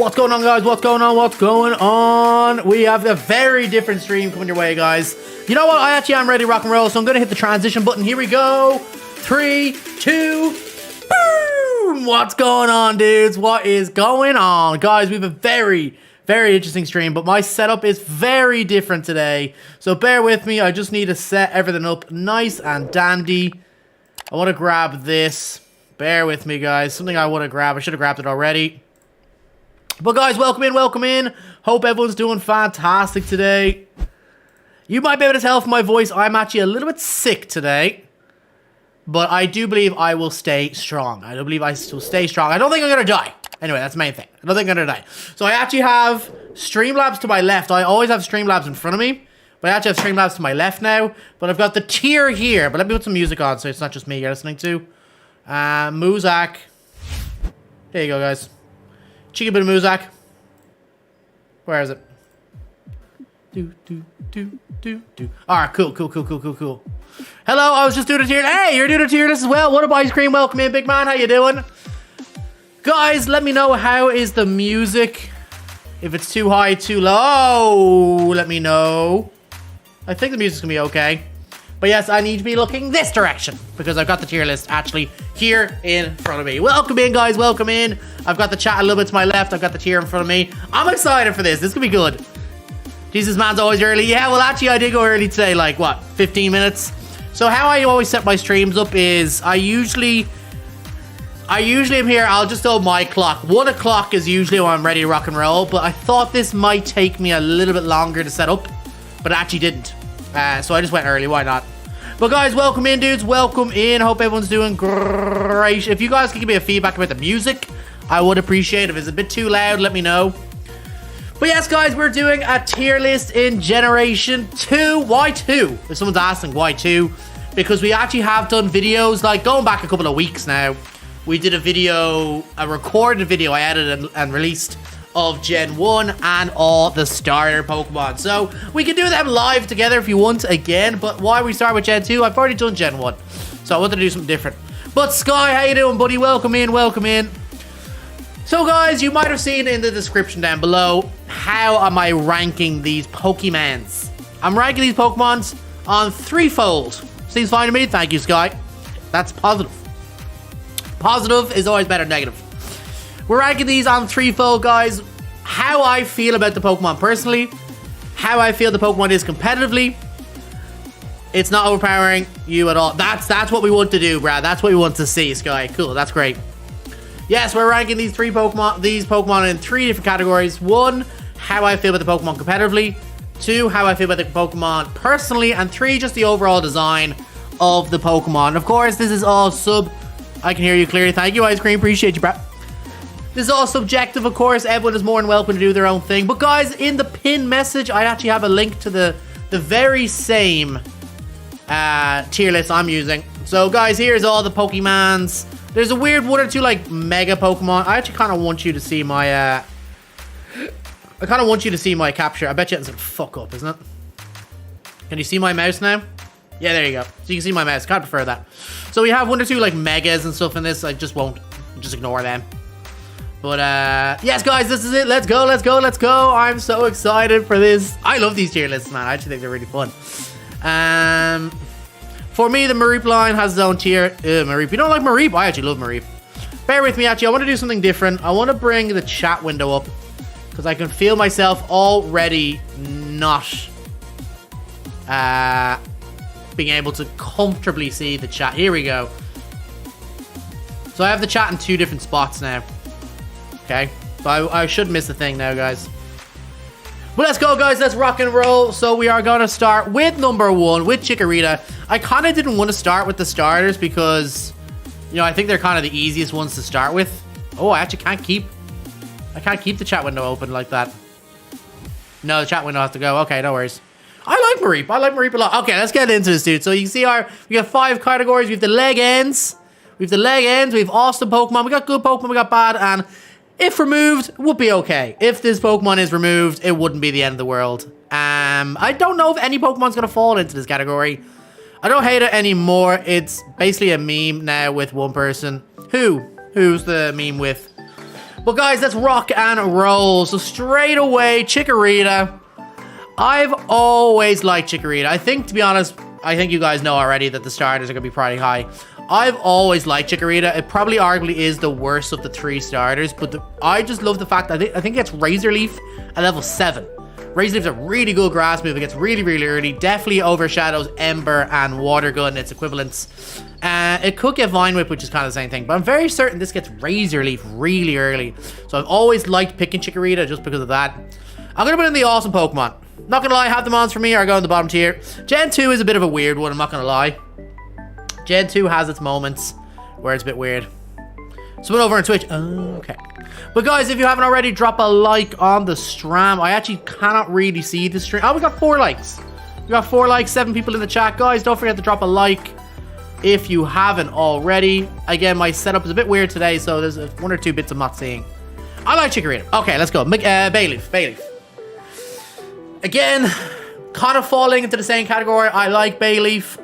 What's going on, guys? What's going on? What's going on? We have a very different stream coming your way, guys. You know what? I actually am ready to rock and roll, so I'm going to hit the transition button. Here we go. 3, 2, boom! What's going on, dudes? What is going on? Guys, we have a very interesting stream, but my setup is very different today. So bear with me. I just need to set everything up nice and dandy. I want to grab this. Bear with me, guys. Something I want to grab. I should have grabbed it already. But guys, welcome in, welcome in. Hope everyone's doing fantastic today. You might be able to tell from my voice, I'm actually a little bit sick today. But I do believe I will stay strong. I do believe I will stay strong. I don't think I'm going to die. Anyway, that's the main thing. I don't think I'm going to die. So I actually have Streamlabs to my left. I always have Streamlabs in front of me. But I actually have Streamlabs to my left now. But I've got the tier here. But let me put some music on so it's not just me you're listening to. Muzak. There you go, guys. Cheeky bit of Muzak. Where is it? Alright, cool. Hello, I was just doing a tier. Hey, you're doing a tier list as well. What up, Ice Cream? Welcome in, big man. How you doing? Guys, let me know, how is the music? If it's too high, too low, let me know. I think the music's gonna be okay. But yes, I need to be looking this direction because I've got the tier list actually here in front of me. Welcome in, guys. Welcome in. I've got the chat a little bit to my left. I've got the tier in front of me. I'm excited for this. This could be good. Jesus, man's always early. Yeah, well, actually, I did go early today, like, what, 15 minutes? So how I always set my streams up is I usually am here. I'll just hold my clock. 1 o'clock is usually when I'm ready to rock and roll, but I thought this might take me a little bit longer to set up, but it actually didn't. So I just went early. Why not? But guys, welcome in, dudes. Welcome in. Hope everyone's doing great. If you guys could give me a feedback about the music, I would appreciate it. If it's a bit too loud, let me know. But yes, guys, we're doing a tier list in Generation 2. Why 2? If someone's asking, why 2? Because we actually have done videos, like going back a couple of weeks now. We did a recorded video I edited and released of Gen 1 and all the starter Pokemon. So we can do them live together if you want again, but why we start with Gen 2? I've already done Gen 1, so I wanted to do something different. But Sky, how you doing, buddy? Welcome in, welcome in. So guys, you might have seen in the description down below, how am I ranking these Pokemons? I'm ranking these Pokemons on threefold. Seems fine to me, thank you, Sky. That's positive. Positive is always better than negative. We're ranking these on threefold, guys. How I feel about the Pokemon personally. How I feel the Pokemon is competitively. It's not overpowering you at all. That's what we want to do, Brad. That's what we want to see, Sky. Cool, that's great. Yes, we're ranking these Pokemon in 3 different categories. 1, how I feel about the Pokemon competitively. 2, how I feel about the Pokemon personally. And 3, just the overall design of the Pokemon. Of course, this is all I can hear you clearly. Thank you, Ice Cream. Appreciate you, Brad. This is all subjective, of course. Everyone is more than welcome to do their own thing. But guys, in the pin message, I actually have a link to the very same tier list I'm using. So guys, here's all the Pokemons. There's a weird 1 or 2 like mega Pokemon. I actually kind of want you to see my capture. I bet you it's gonna fuck up, isn't it? Can you see my mouse now? Yeah, there you go. So you can see my mouse. Kind of prefer that. So we have 1 or 2 like megas and stuff in this. I just won't. Just ignore them. But yes, guys, this is it. Let's go. I'm so excited for this. I love these tier lists, man. I actually think they're really fun. For me, the Mareep line has its own tier. Mareep. You don't like Mareep? I actually love Mareep. Bear with me, actually. I want to do something different. I want to bring the chat window up because I can feel myself already not being able to comfortably see the chat. Here we go. So I have the chat in 2 different spots now. Okay, so I shouldn't miss a thing now, guys. But let's go, guys. Let's rock and roll. So we are going to start with number 1, with Chikorita. I kind of didn't want to start with the starters because, you know, I think they're kind of the easiest ones to start with. Oh, I actually can't keep the chat window open like that. No, the chat window has to go. Okay, no worries. I like Mareep. I like Mareep a lot. Okay, let's get into this, dude. So you can see we got 5 categories. We have the leg ends. We have awesome Pokemon. We got good Pokemon. We got bad. And if removed, would be okay. If this Pokemon is removed, it wouldn't be the end of the world. I don't know if any Pokemon's going to fall into this category. I don't hate it anymore. It's basically a meme now with one person. Who's the meme with? But guys, let's rock and roll. So straight away, Chikorita. I've always liked Chikorita. I think, to be honest, I think you guys know already that the starters are going to be pretty high. I've always liked Chikorita. It probably arguably is the worst of the 3 starters, but I just love the fact that I think it's Razor Leaf at level 7. Razor Leaf's a really good grass move. It gets really, really early. Definitely overshadows Ember and Water Gun, its equivalents. It could get Vine Whip, which is kind of the same thing, but I'm very certain this gets Razor Leaf really early. So I've always liked picking Chikorita just because of that. I'm going to put in the awesome Pokemon. Not going to lie, half the mons for me are going to the bottom tier. Gen 2 is a bit of a weird one, I'm not going to lie. Gen 2 has its moments where it's a bit weird. Someone over on Twitch. Okay. But guys, if you haven't already, drop a like on the stream. I actually cannot really see the stream. Oh, we got 4 likes. We got 4 likes, 7 people in the chat. Guys, don't forget to drop a like if you haven't already. Again, my setup is a bit weird today, so there's 1 or 2 bits I'm not seeing. I like Chikorita. Okay, let's go. Bayleaf. Again, kind of falling into the same category. I like Bayleaf.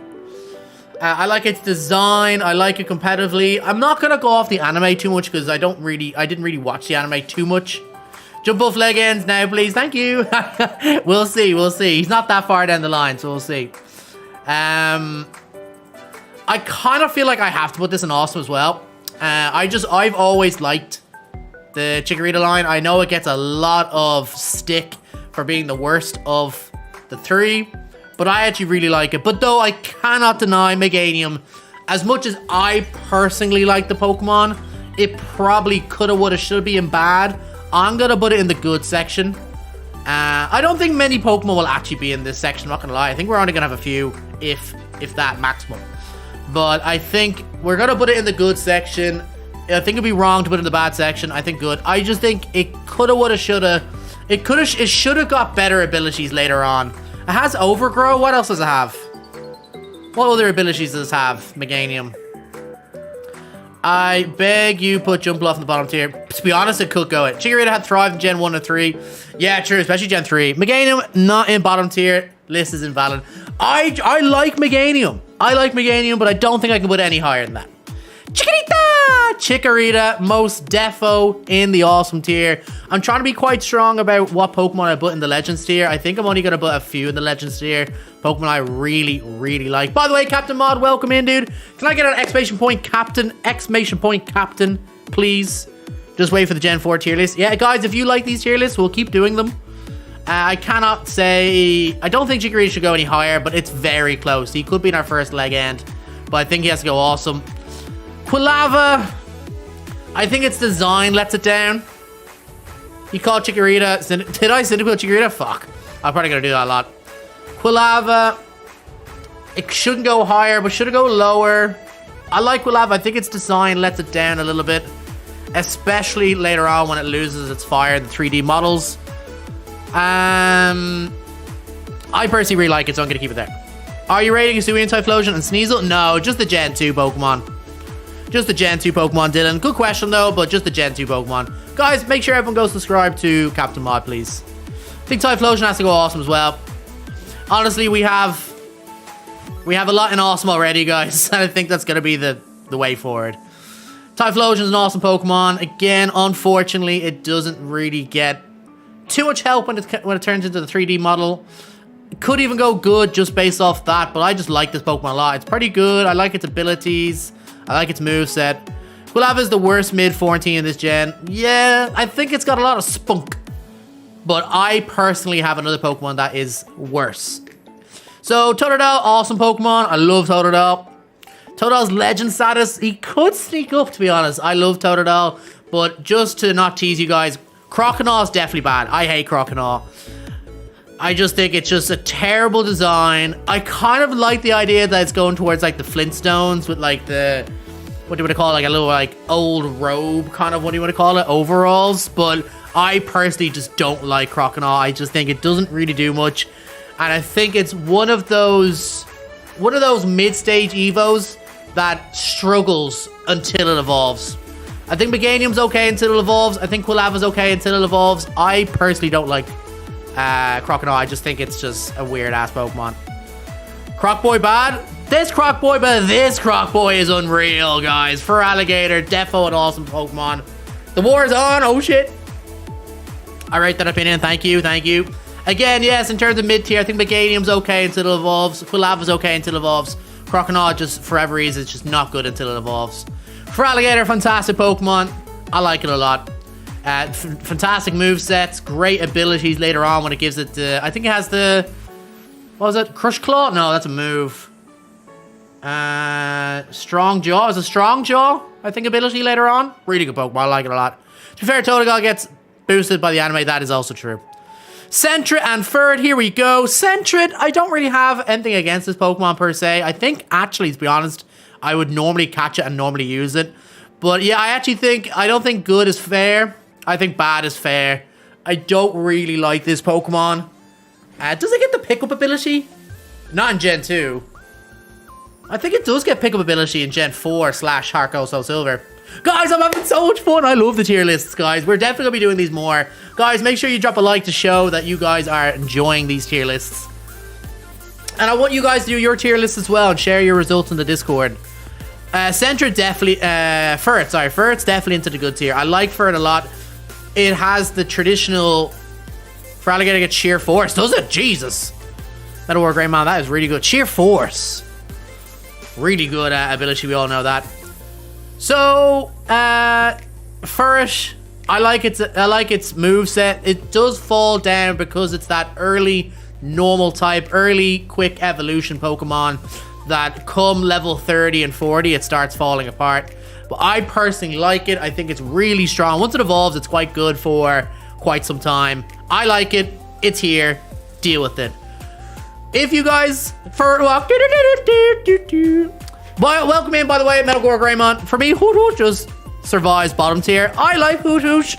I like its design. I like it competitively. I'm not gonna go off the anime too much because I didn't really watch the anime too much. Jump off leg ends now, please. Thank you. We'll see. He's not that far down the line, so we'll see. I kind of feel like I have to put this in awesome as well. I've always liked the Chikorita line. I know it gets a lot of stick for being the worst of the 3. But I actually really like it. But though I cannot deny Meganium, as much as I personally like the Pokemon, it probably coulda, woulda, shoulda been bad. I'm gonna put it in the good section. I don't think many Pokemon will actually be in this section, I'm not gonna lie. I think we're only gonna have a few, if that maximum. But I think we're gonna put it in the good section. I think it'd be wrong to put it in the bad section. I think good. I just think it coulda, woulda, shoulda. It shoulda got better abilities later on. It has Overgrow. What else does it have? What other abilities does it have, Meganium? I beg you, put Jumpluff in the bottom tier. To be honest, it could go it. Chikorita had Thrive in Gen 1 and 3. Yeah, true, especially Gen 3. Meganium, not in bottom tier. List is invalid. I like Meganium. But I don't think I can put it any higher than that. Chikorita, most defo in the awesome tier. I'm trying to be quite strong about what Pokemon I put in the Legends tier. I think I'm only going to put a few in the Legends tier. Pokemon I really, really like. By the way, Captain Mod, welcome in, dude. Can I get an exclamation point captain, please? Just wait for the Gen 4 tier list. Yeah, guys, if you like these tier lists, we'll keep doing them. I cannot say... I don't think Chikorita should go any higher, but it's very close. He could be in our first leg end, but I think he has to go awesome. Quilava, I think its design lets it down. You called Chikorita. Did I Cyndaquil Chikorita? Fuck. I'm probably going to do that a lot. Quilava, it shouldn't go higher, but should it go lower? I like Quilava. I think its design lets it down a little bit, especially later on when it loses its fire in the 3D models. I personally really like it, so I'm going to keep it there. Are you rating Hisuian, Typhlosion, and Sneasel? No, just the Gen 2 Pokemon. Just the Gen 2 Pokemon, Dylan. Good question, though, but just the Gen 2 Pokemon. Guys, make sure everyone goes subscribe to Captain Mod, please. I think Typhlosion has to go awesome as well. Honestly, we have a lot in awesome already, guys. And I think that's going to be the way forward. Typhlosion is an awesome Pokemon. Again, unfortunately, it doesn't really get too much help when it turns into the 3D model. It could even go good just based off that, but I just like this Pokemon a lot. It's pretty good. I like its abilities. I like its moveset. Quilava is the worst mid-14 in this gen. Yeah, I think it's got a lot of spunk. But I personally have another Pokemon that is worse. So, Totodile, awesome Pokemon. I love Totodile. Totodile's legend status, he could sneak up, to be honest. I love Totodile. But just to not tease you guys, Croconaw is definitely bad. I hate Croconaw. I just think it's just a terrible design. I kind of like the idea that it's going towards like the Flintstones with like the, what do you want to call it? Like a little like old robe kind of, what do you want to call it? Overalls. But I personally just don't like Croconaw. I just think it doesn't really do much. And I think it's one of those mid-stage Evos that struggles until it evolves. I think Meganium's okay until it evolves. I think Quilava's okay until it evolves. I personally don't like Croconaw. I just think it's just a weird ass Pokemon. Crocboy bad? This Crocboy is unreal, guys. For Alligator, defo an awesome Pokemon. The war is on. Oh, shit. I rate that opinion. Thank you. Thank you. Again, yes, in terms of mid-tier, I think Meganium's okay until it evolves. Quillava's okay until it evolves. Croconaw, just for every reason, it's just not good until it evolves. Feraligatr, fantastic Pokemon. I like it a lot. Fantastic movesets, great abilities later on when it gives it the... I think it has the... What was it? Crush Claw? No, that's a move. Strong Jaw. Is it Strong Jaw? I think ability later on. Really good Pokemon. I like it a lot. To be fair, Totodile gets boosted by the anime. That is also true. Sentret and Furret. Here we go. Sentret. I don't really have anything against this Pokemon per se. I think, actually, to be honest, I would normally catch it and normally use it. But yeah, I actually think... I don't think good is fair. I think bad is fair. I don't really like this Pokemon. Does it get the pickup ability? Not in Gen 2. I think it does get pickup ability in Gen 4 / Heartgold Soul Silver. Guys, I'm having so much fun. I love the tier lists, guys. We're definitely going to be doing these more. Guys, make sure you drop a like to show that you guys are enjoying these tier lists. And I want you guys to do your tier lists as well and share your results in the Discord. Sentret definitely... Furret, sorry. Furret's definitely into the good tier. I like Furret a lot. It has the traditional... Feraligatr gets Sheer Force, does it? Jesus. Metal War Greymon, that is really good. Sheer Force. Really good ability, we all know that. So, Furret, I like its moveset. It does fall down because it's that early normal type, early quick evolution Pokemon that come level 30 and 40, it starts falling apart. But I personally like it. I think it's really strong. Once it evolves, it's quite good for quite some time. I like it. It's here. Deal with it. If you guys... Furret Walk... Welcome in, by the way, Metal Gore Greymon. For me, Hoot Hoot just survives bottom tier. I like Hoot Hoot.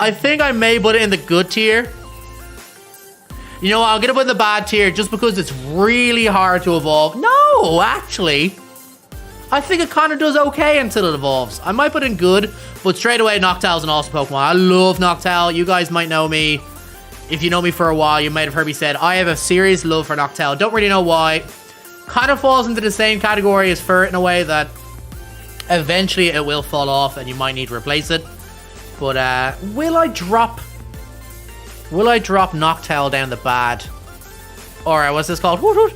I think I may put it in the good tier. You know what? I'm going to put it in the bad tier just because it's really hard to evolve. No, actually... I think it kind of does okay until it evolves. I might put in good, but straight away, Noctowl's an awesome Pokemon. I love Noctowl. You guys might know me. If you know me for a while, you might have heard me said, I have a serious love for Noctowl. Don't really know why. Kind of falls into the same category as Furret in a way that eventually it will fall off and you might need to replace it. But will I drop Noctowl down the bad? Or what's this called? Hoot Hoot.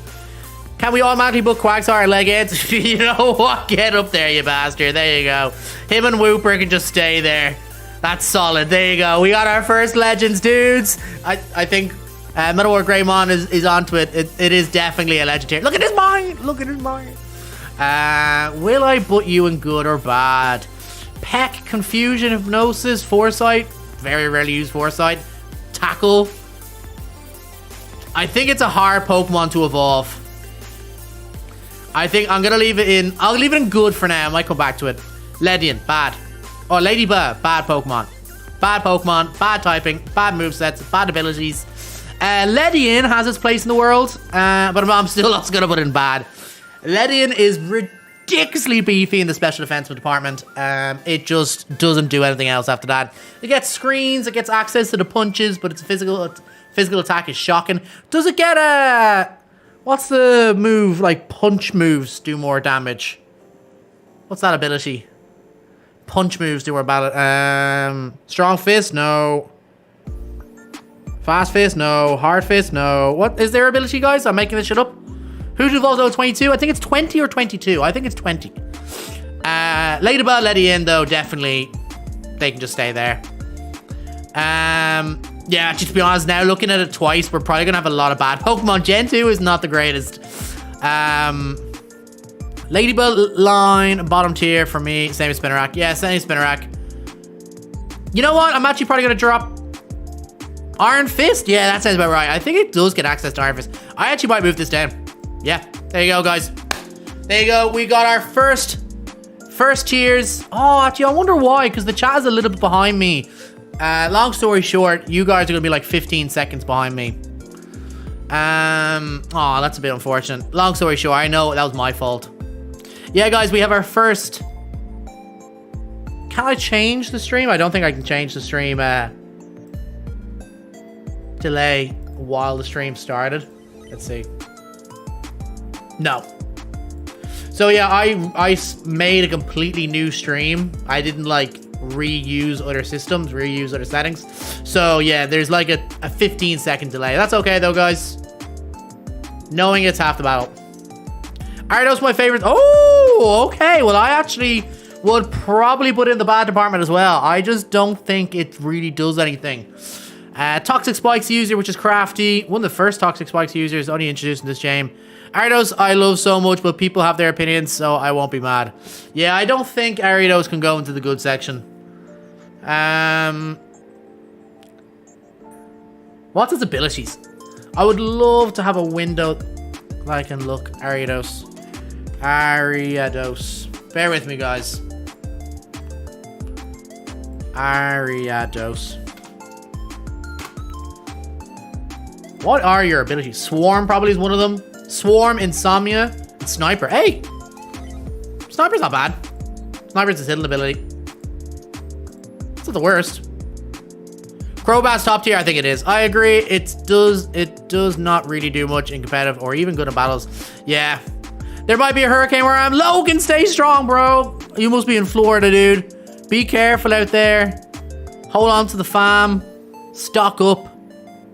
Can we automatically book Quagsire Leggheads? You know what? Get up there, you bastard. There you go. Him and Wooper can just stay there. That's solid. There you go. We got our first Legends, dudes. I think Metal War Greymon is onto it. It is definitely a legendary. Look at his mind. Look at his mind. Will I put you in good or bad? Peck, Confusion, Hypnosis, Foresight. Very rarely use Foresight. Tackle. I think it's a hard Pokemon to evolve. I think I'm gonna leave it in. I'll leave it in good for now. I might come back to it. Ledian, bad. Oh, Ladybug, bad Pokemon. Bad Pokemon, bad typing, bad movesets, bad abilities. Ledian has its place in the world, but I'm still also gonna put it in bad. Ledian is ridiculously beefy in the Special Defense Department. It just doesn't do anything else after that. It gets screens, it gets access to the punches, but its physical attack is shocking. Does it get a... What's the move, like punch moves do more damage? What's that ability? Punch moves do more damage. Strong Fist? No. Fast Fist? No. Hard Fist? No. What is their ability, guys? I'm making this shit up. Who's evolved level 22? I think it's 20 or 22. I think it's 20. Ladybug, Ledian, though, definitely. They can just stay there. Yeah, just to be honest, now looking at it twice, we're probably gonna have a lot of bad Pokemon. Gen 2 is not the greatest. Ladybug line, bottom tier for me. Same as Spinarak. Yeah, same as Spinarak. You know what? I'm actually probably gonna drop Iron Fist. Yeah, that sounds about right. I think it does get access to Iron Fist. I actually might move this down. Yeah, there you go, guys. There you go. We got our first tiers. Oh, actually, I wonder why, because the chat is a little bit behind me. Long story short, you guys are gonna be like 15 seconds behind me. Oh, that's a bit unfortunate. Long story short, I know that was my fault. Yeah, guys, we have our first... Can I change the stream? I don't think I can change the stream delay while the stream started. Let's see. No. So yeah, I made a completely new stream. I didn't like reuse other systems, reuse other settings. So yeah, there's like a 15-second delay. That's okay though, guys. Knowing it's half the battle. Gyarados my favorite. Oh, okay. Well, I actually would probably put it in the bad department as well. I just don't think it really does anything. Toxic Spikes user, which is crafty. One of the first Toxic Spikes users, only introduced in this game. Gyarados, I love so much, but people have their opinions, so I won't be mad. Yeah, I don't think Gyarados can go into the good section. What's his abilities? I would love to have a window that I can look. Gyarados. Bear with me, guys. Gyarados. What are your abilities? Swarm probably is one of them. Swarm, Insomnia, and Sniper. Hey! Sniper's not bad. Sniper's his hidden ability. It's not the worst. Crobat's top tier, I think it is. I agree. It does not really do much in competitive or even good in battles. Yeah. There might be a hurricane where I'm. Logan, stay strong, bro. You must be in Florida, dude. Be careful out there. Hold on to the fam. Stock up.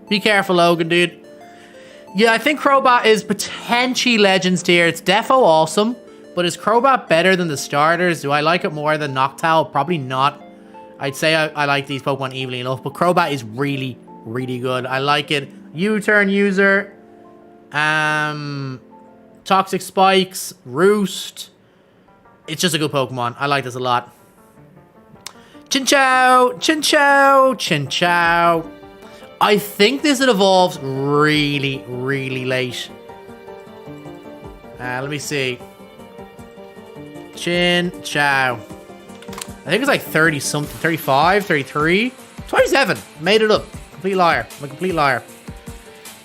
Be careful, Logan, dude. Yeah, I think Crobat is potentially Legends tier. It's defo awesome, but is Crobat better than the starters? Do I like it more than Noctowl? Probably not. I'd say I like these Pokemon evenly enough, but Crobat is really, really good. I like it. U-turn user. Toxic Spikes. Roost. It's just a good Pokemon. I like this a lot. Chinchou. Chinchou. Chinchou. I think this evolves really, really late. Let me see. Chinchou. I think it's like 30 something, 35, 33, 27. Made it up. Complete liar. I'm a complete liar.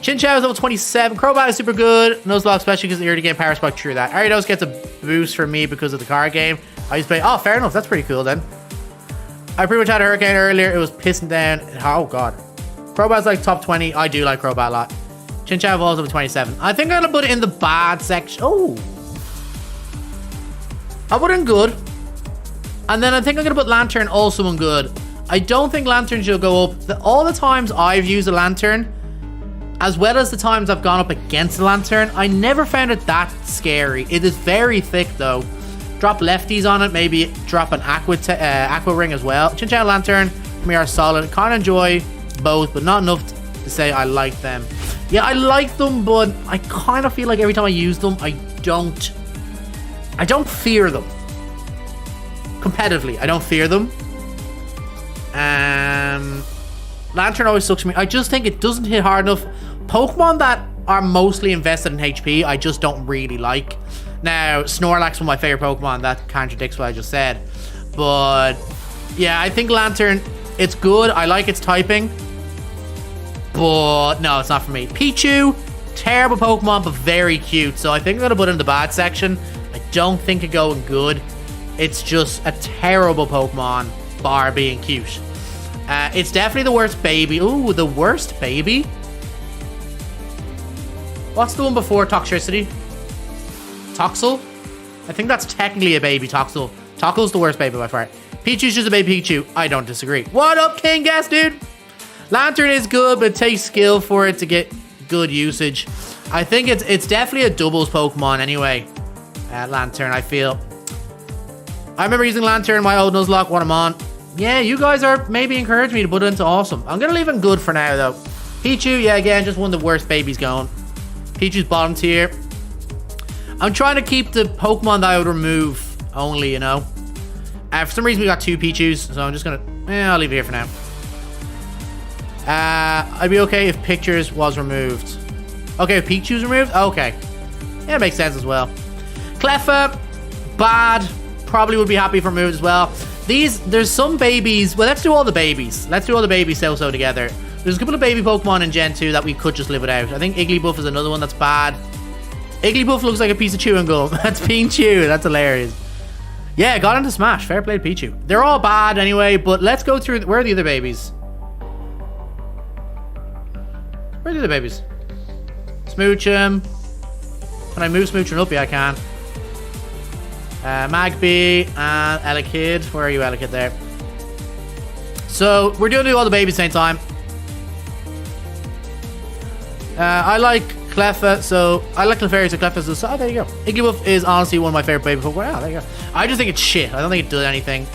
Chinchou is level 27. Crobat is super good. Nuzlocke, especially because the early game power spike. True that. Gyarados gets a boost from me because of the card game. I used to play. Oh, fair enough. That's pretty cool then. I pretty much had a Hurricane earlier. It was pissing down. Oh, God. Crobat's like top 20. I do like Crobat a lot. Chinchou evolves level 27. I think I'm going to put it in the bad section. Oh. I put it in good. And then I think I'm going to put Lantern also in good. I don't think Lantern should go up. All the times I've used a Lantern, as well as the times I've gone up against a Lantern, I never found it that scary. It is very thick though. Drop lefties on it, maybe drop an Aqua Ring as well. Chinchou, Lantern, for me are solid. Can't enjoy both, but not enough to say I like them. Yeah, I like them, but I kind of feel like every time I use them, I don't fear them. Competitively, I don't fear them. Lantern always sucks me. I just think it doesn't hit hard enough. Pokemon that are mostly invested in HP, I just don't really like. Now, Snorlax is one of my favorite Pokemon. That contradicts what I just said. But yeah, I think Lantern, it's good. I like its typing. But no, it's not for me. Pichu, terrible Pokemon, but very cute. So I think I'm going to put it in the bad section. I don't think it going good. It's just a terrible Pokemon, bar being cute. It's definitely the worst baby. Ooh, the worst baby? What's the one before Toxtricity? Toxel? I think that's technically a baby Toxel. Toxel's the worst baby by far. Pichu's just a baby Pichu. I don't disagree. What up, King Gas, dude? Lantern is good, but it takes skill for it to get good usage. I think it's definitely a doubles Pokemon anyway. Lantern, I feel. I remember using Lantern in my old Nuzlocke when I'm on. Yeah, you guys are maybe encouraging me to put it into awesome. I'm going to leave it in good for now, though. Pichu, yeah, again, just one of the worst babies going. Pichu's bottom tier. I'm trying to keep the Pokemon that I would remove only, you know. For some reason, we got two Pichus, so I'm just going to... I'll leave it here for now. I'd be okay if Pictures was removed. Okay, if Pichu's removed? Okay. Yeah, it makes sense as well. Cleffa, bad. Probably would be happy if removed as well. There's some babies. Well, let's do all the babies. Let's do all the babies so together. There's a couple of baby Pokemon in Gen 2 that we could just live without. I think Igglybuff is another one that's bad. Igglybuff looks like a piece of chewing gum. That's Pichu. That's hilarious. Yeah, got into Smash. Fair play to Pichu. They're all bad anyway, but let's go through... Where are the other babies? Where are the other babies? Smoochum. Can I move Smoochum up? Yeah, I can. Magby and Elekid. Where are you, Elekid there? So we're gonna do all the babies same time. I like Cleffa, so I like Clefairy, so Cleffa, so there you go. Igglybuff is honestly one of my favorite baby Pokemon. Wow, there you go. I just think it's shit. I don't think it does anything.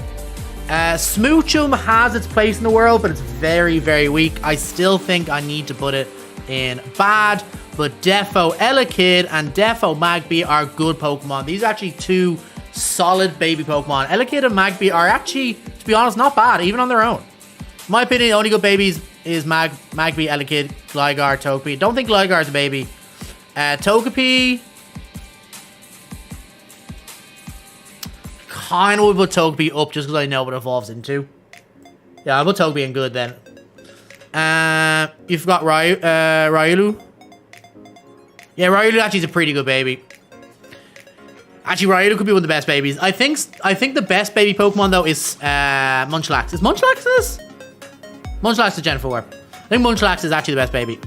Smoochum has its place in the world, but it's very, very weak. I still think I need to put it in bad, but Defo Elekid and Defo Magby are good Pokemon. These are actually two solid baby Pokemon. Elekid and Magby are actually, to be honest, not bad, even on their own. In my opinion, the only good babies is Magby, Elekid, Gligar, Togepi. Don't think Gligar is a baby. Togepi. Kind of would put Togepi up just because I know what it evolves into. Yeah, I'll put Togepi in good then. You've got Ryulu. Yeah, Ryulu actually is a pretty good baby. Actually, Ryulu could be one of the best babies. I think the best baby Pokemon though is Munchlax. Is Munchlax this? Munchlax is Gen 4. I think Munchlax is actually the best baby.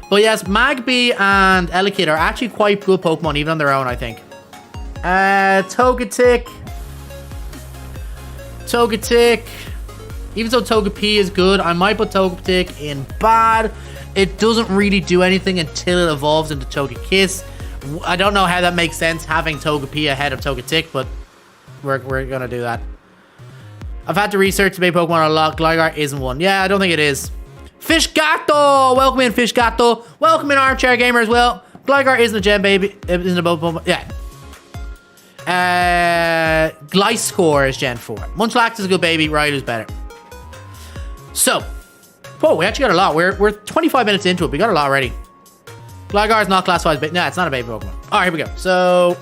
But yes, Magby and Elekid are actually quite good Pokemon even on their own, I think. Togetic. Even though Togepi is good, I might put Togetic in bad. It doesn't really do anything until it evolves into Togekiss. I don't know how that makes sense, having Togepi ahead of Togetic, but we're gonna do that. I've had to research the baby Pokemon a lot. Gligar isn't one. Yeah, I don't think it is. Fish Gato! Welcome in, Fish Gato. Welcome in, Armchair Gamer as well. Gligar isn't a Gen baby. Isn't a Pokemon. Yeah. Gliscor is Gen 4. Munchlax is a good baby. Rylu's better. So, whoa, we actually got a lot. We're 25 minutes into it. We got a lot already. Gligar is not classified as no, it's not a baby Pokemon. All right, here we go. So,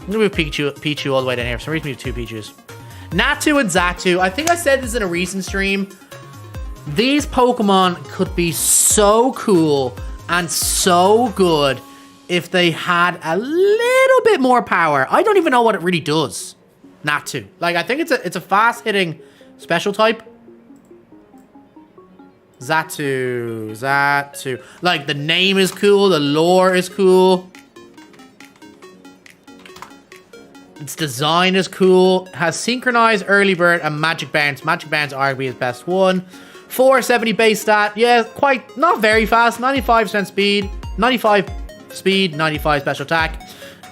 I'm gonna move Pichu all the way down here. For some reason, we have two Pichus. Natu and Xatu. I think I said this in a recent stream. These Pokemon could be so cool and so good if they had a little bit more power. I don't even know what it really does. Natu. Like, I think it's a fast-hitting special type. Xatu. Like, the name is cool. The lore is cool. Its design is cool. Has Synchronized, Early Bird, and Magic Bounce. Magic Bounce arguably is best one. 470 base stat. Yeah, quite, not very fast. 95% speed. 95 speed, 95 special attack.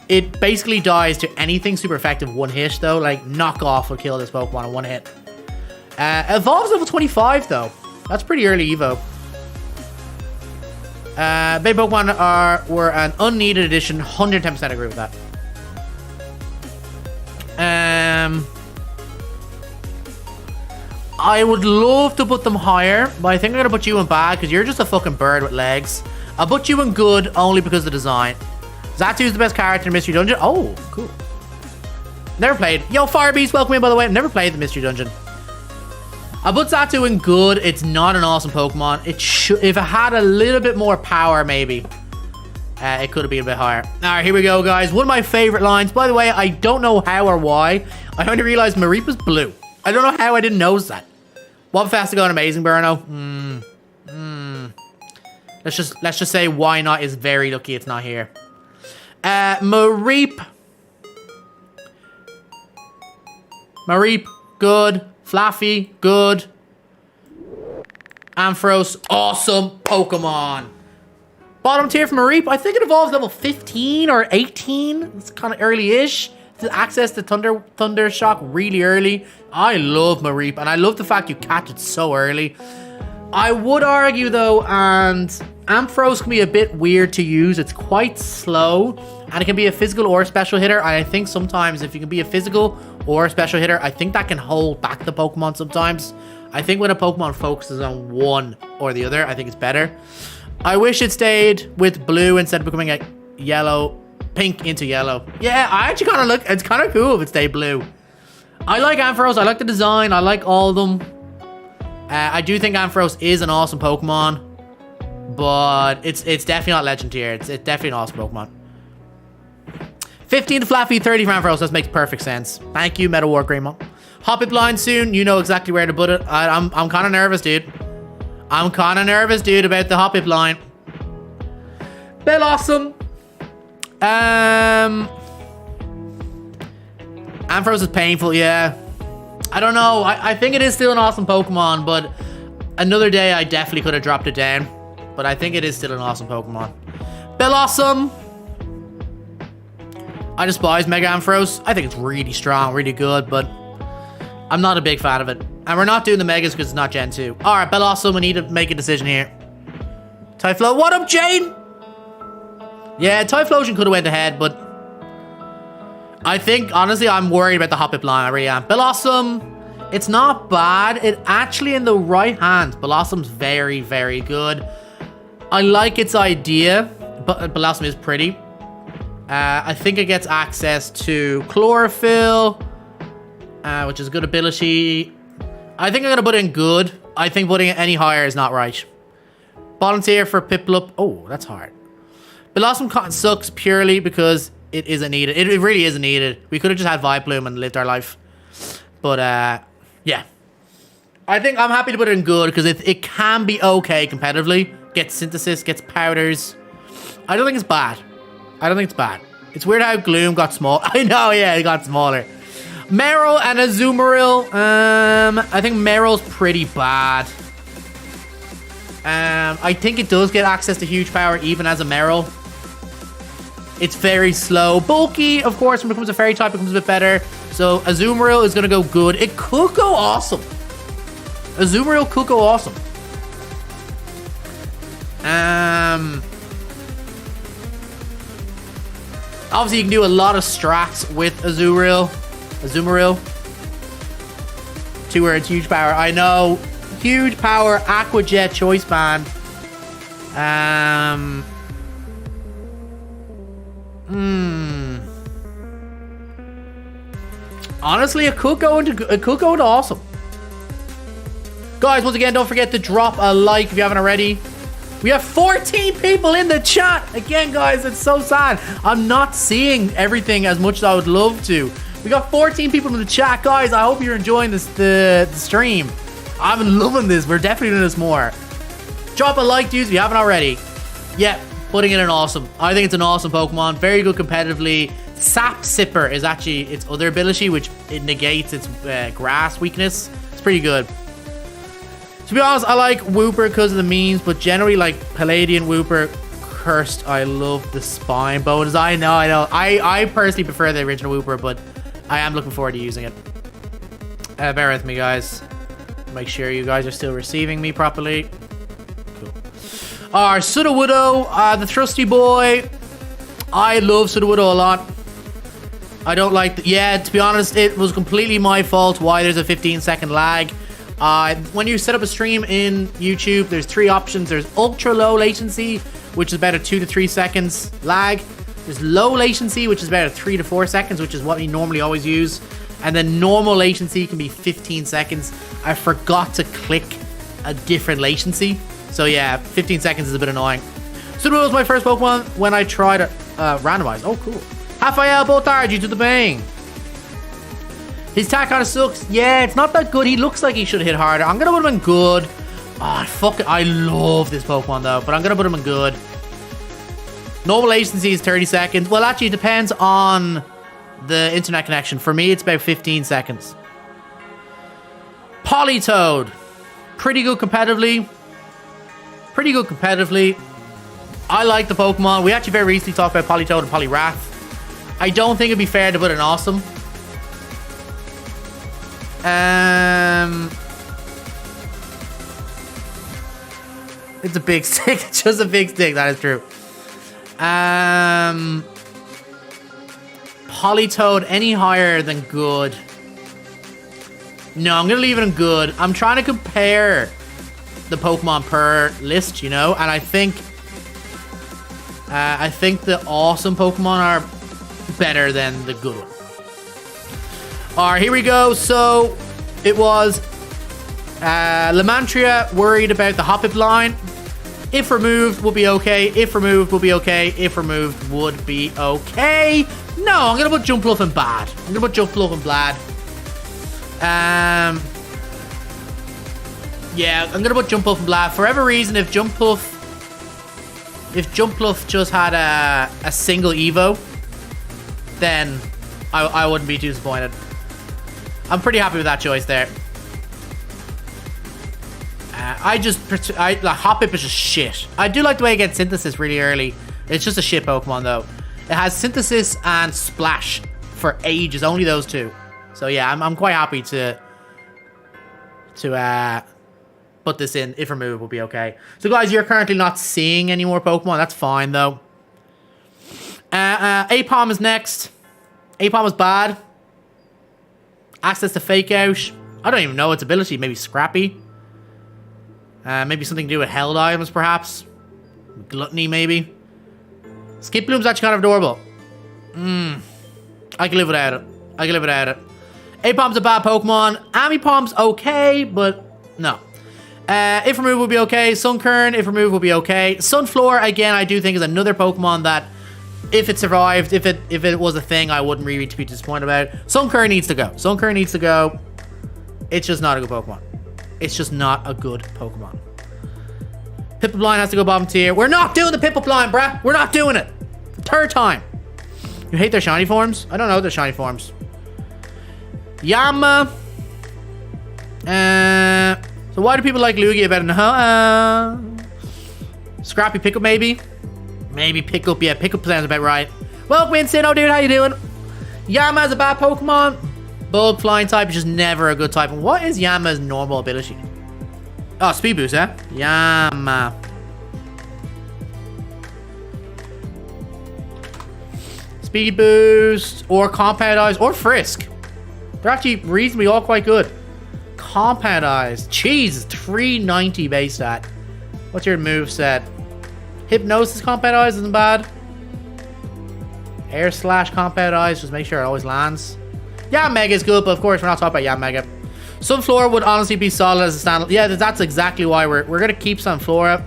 It basically dies to anything super effective one hit, though. Like, Knockoff will kill this Pokemon in one hit. Evolves level 25, though. That's pretty early Evo. Baby Pokemon were an unneeded addition. 110% agree with that. I would love to put them higher, but I think I'm going to put you in bad because you're just a fucking bird with legs. I'll put you in good only because of the design. Xatu is the best character in Mystery Dungeon. Oh, cool. Never played. Yo, Firebeast, welcome in, by the way. I've never played the Mystery Dungeon. I'll put Xatu in good. It's not an awesome Pokemon. It should, if it had a little bit more power, maybe. It could have been a bit higher. All right, here we go, guys. One of my favorite lines. By the way, I don't know how or why. I only realized Mareep was blue. I don't know how I didn't notice that. What fast to go on Amazing Burno? Let's just say why not is very lucky it's not here. Mareep, good. Fluffy, good. Ampharos, awesome Pokemon. Bottom tier for Mareep. I think it evolves level 15 or 18. It's kind of early-ish. Access to Thunder Shock really early. I love Mareep, and I love the fact you catch it so early. I would argue, though, and Ampharos can be a bit weird to use. It's quite slow, and it can be a physical or a special hitter. And I think sometimes if you can be a physical or a special hitter, I think that can hold back the Pokemon sometimes. I think when a Pokemon focuses on one or the other, I think it's better. I wish it stayed with blue instead of becoming a yellow, pink into yellow. Yeah, I actually kind of look, it's kind of cool if it stayed blue. I like Ampharos. I like the design. I like all of them. I do think Ampharos is an awesome Pokemon, but it's definitely not legend tier. It's definitely an awesome Pokemon. 15 to Flaffy, 30 for Ampharos. That makes perfect sense. Thank you, Metal War Greymon. Hop it blind soon. You know exactly where to put it. I'm kind of nervous, dude. I'm kind of nervous, dude, about the Hop it line. Bell awesome. Ampharos is painful, yeah. I don't know. I think it is still an awesome Pokemon, but another day I definitely could have dropped it down. But I think it is still an awesome Pokemon. Bellossom. I despise Mega Ampharos. I think it's really strong, really good, but I'm not a big fan of it. And we're not doing the Megas because it's not Gen 2. Alright, Bellossom, we need to make a decision here. Typhlo, what up, Jane? Yeah, Typhlosion could have went ahead, but I think, honestly, I'm worried about the Hoppip line. I really am. Bellossom, it's not bad. It actually, in the right hands, Bellossom's very, very good. I like its idea, but Bellossom is pretty. I think it gets access to Chlorophyll, which is a good ability. I think I'm going to put it in good. I think putting it any higher is not right. Volunteer for Piplup. Oh, that's hard. Bellossom sucks purely because it isn't needed. It really isn't needed. We could have just had Vileplume and lived our life. But, yeah. I think I'm happy to put it in good because it can be okay competitively. Gets Synthesis, gets Powders. I don't think it's bad. I don't think it's bad. It's weird how Gloom got small. I know, yeah, it got smaller. Meryl and Azumarill. I think Meryl's pretty bad. I think it does get access to huge power even as a Meryl. It's very slow. Bulky, of course, when it becomes a fairy type, it becomes a bit better. So Azumarill is going to go good. It could go awesome. Azumarill could go awesome. Obviously, you can do a lot of strats with Azumarill. 2 words, huge power. I know. Huge power, Aqua Jet, Choice Band. Honestly, it could go into awesome. Guys, once again, don't forget to drop a like if you haven't already. We have 14 people in the chat. Again, guys, it's so sad. I'm not seeing everything as much as I would love to. We got 14 people in the chat. Guys, I hope you're enjoying the stream. I'm loving this. We're definitely doing this more. Drop a like, dudes, if you haven't already. Yeah, putting it in awesome. I think it's an awesome Pokemon. Very good competitively. Sap Sipper is actually its other ability, which it negates its grass weakness. It's pretty good. To be honest, I like Wooper because of the memes, but generally like Palladian Wooper, Cursed, I love the spine bonus. I know. I personally prefer the original Wooper, but I am looking forward to using it. Bear with me, guys. Make sure you guys are still receiving me properly. Cool. Our Sudowoodo, the Thrusty Boy. I love Sudowoodo a lot. I don't like... yeah, to be honest, it was completely my fault why there's a 15-second lag. When you set up a stream in YouTube, there's 3 options. There's ultra low latency, which is about a 2 to 3 seconds lag. There's low latency, which is about a 3 to 4 seconds, which is what we normally always use. And then normal latency can be 15 seconds. I forgot to click a different latency. So yeah, 15 seconds is a bit annoying. Sudowoodo was my first Pokemon when I tried to randomize. Oh, cool. Raphael Botardi to the bang. His attack kind of sucks. Yeah, it's not that good. He looks like he should have hit harder. I'm going to put him in good. Oh, fuck it. I love this Pokemon, though. But I'm going to put him in good. Normal latency is 30 seconds. Well, actually, it depends on the internet connection. For me, it's about 15 seconds. Politoed. Pretty good competitively. I like the Pokemon. We actually very recently talked about Politoed and Poliwrath. I don't think it'd be fair to put an awesome. It's a big stick. It's just a big stick. That is true. Politoed any higher than good? No, I'm gonna leave it in good. I'm trying to compare the Pokemon per list, you know, and I think the awesome Pokemon are better than the good one. All right, here we go. So it was Lamantria worried about the Hoppip line. If removed, would be okay. If removed, would be okay. If removed, would be okay. No, I'm going to put Jumpluff in bad. I'm going to put Jumpluff in bad. Yeah, I'm going to put Jumpluff in bad. For whatever reason, if Jumpluff just had a single Evo, then I wouldn't be too disappointed. I'm pretty happy with that choice there. Hoppip is just shit. I do like the way it gets Synthesis really early. It's just a shit Pokemon though. It has Synthesis and Splash for ages, only those two. So yeah, I'm quite happy to put this in. If remove will be okay. So guys, you're currently not seeing any more Pokemon. That's fine though. Apom is next. Apom is bad. Access to Fake Out. I don't even know its ability. Maybe Scrappy. Maybe something to do with held items, perhaps. Gluttony, maybe. Skip Bloom's actually kind of adorable. I can live without it. I can live without it. Apom's a bad Pokemon. Amipom's okay, but no. If remove will be okay. Sunkern, if remove will be okay. Sunflower, again, I do think is another Pokemon that, if it survived, if it was a thing, I wouldn't really be disappointed about. Sunkern needs to go. Sunkern needs to go. It's just not a good Pokemon. It's just not a good Pokemon. Piplup has to go bottom tier. We're not doing the Piplup, bruh. We're not doing it. Third time. You hate their shiny forms? I don't know their shiny forms. Yama. So why do people like Lugia better than Scrappy Pickup maybe? Maybe Pickup. Yeah, Pickup sounds about right. Welcome in, Sino dude. How you doing? Yama's a bad Pokemon. Bug flying type is just never a good type. And what is Yama's normal ability? Oh, speed boost, eh? Yama. Speed boost, or Compound Eyes, or Frisk. They're actually reasonably all quite good. Compound Eyes. Jeez, 390 base stat. What's your move set? Hypnosis Compound Eyes isn't bad. Air Slash Compound Eyes, just make sure it always lands. Yanmega is good, but of course we're not talking about Yanmega. Sunflora would honestly be solid as a standalone. Yeah, that's exactly why we're gonna keep Sunflora,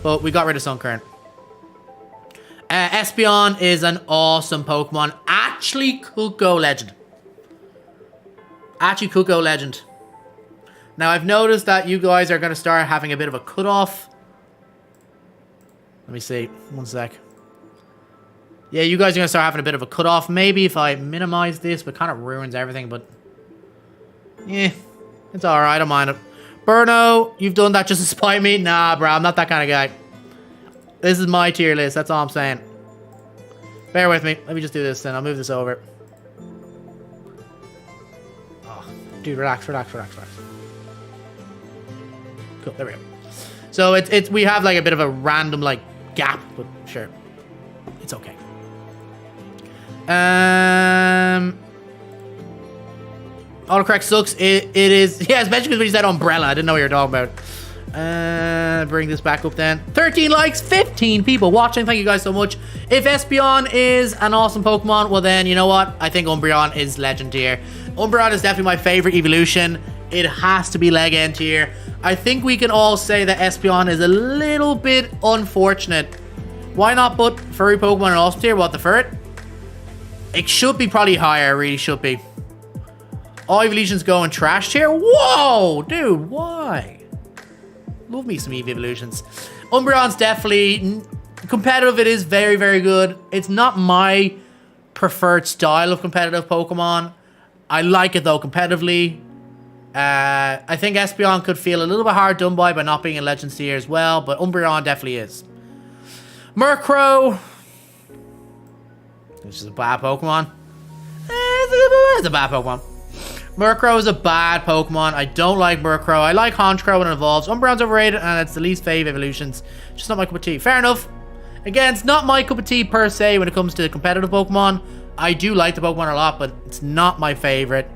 but we got rid of Sunkern. Espeon is an awesome Pokemon. Actually could go Legend. Actually could go Legend. Now I've noticed that you guys are gonna start having a bit of a cutoff. Let me see. One sec. Yeah, you guys are gonna start having a bit of a cutoff. Maybe if I minimize this, but kind of ruins everything. But yeah, it's all right. I don't mind it. Burno, you've done that just to spite me? Nah, bro, I'm not that kind of guy. This is my tier list. That's all I'm saying. Bear with me. Let me just do this then. I'll move this over. Oh, dude, relax, relax, relax, relax. Cool. There we go. So it's we have like a bit of a random like gap, but sure, it's okay. Autocorrect sucks. It is. Yeah, especially because when you said umbrella, I didn't know what you were talking about. Bring this back up then. 13 likes, 15 people watching. Thank you guys so much. If Espeon is an awesome Pokemon, well then, you know what? I think Umbreon is legend tier. Umbreon is definitely my favorite evolution. It has to be leg end tier. I think we can all say that Espeon is a little bit unfortunate. Why not put furry Pokemon in awesome tier? What, the Ferret? It should be probably higher, it really should be. All evolutions go in trash tier? Whoa, dude, why? Love me some Eevee evolutions. Umbreon's definitely competitive. It is very, very good. It's not my preferred style of competitive Pokemon. I like it though competitively. I think Espeon could feel a little bit hard done by not being in Legends tier as well, but Umbreon definitely is. Murkrow. This is a bad Pokemon. It's a bad Pokemon. Murkrow is a bad Pokemon. I don't like Murkrow. I like Honchkrow when it evolves. Umbreon's overrated and it's the least fave evolutions. Just not my cup of tea. Fair enough. Again, it's not my cup of tea per se when it comes to competitive Pokemon. I do like the Pokemon a lot, but it's not my favorite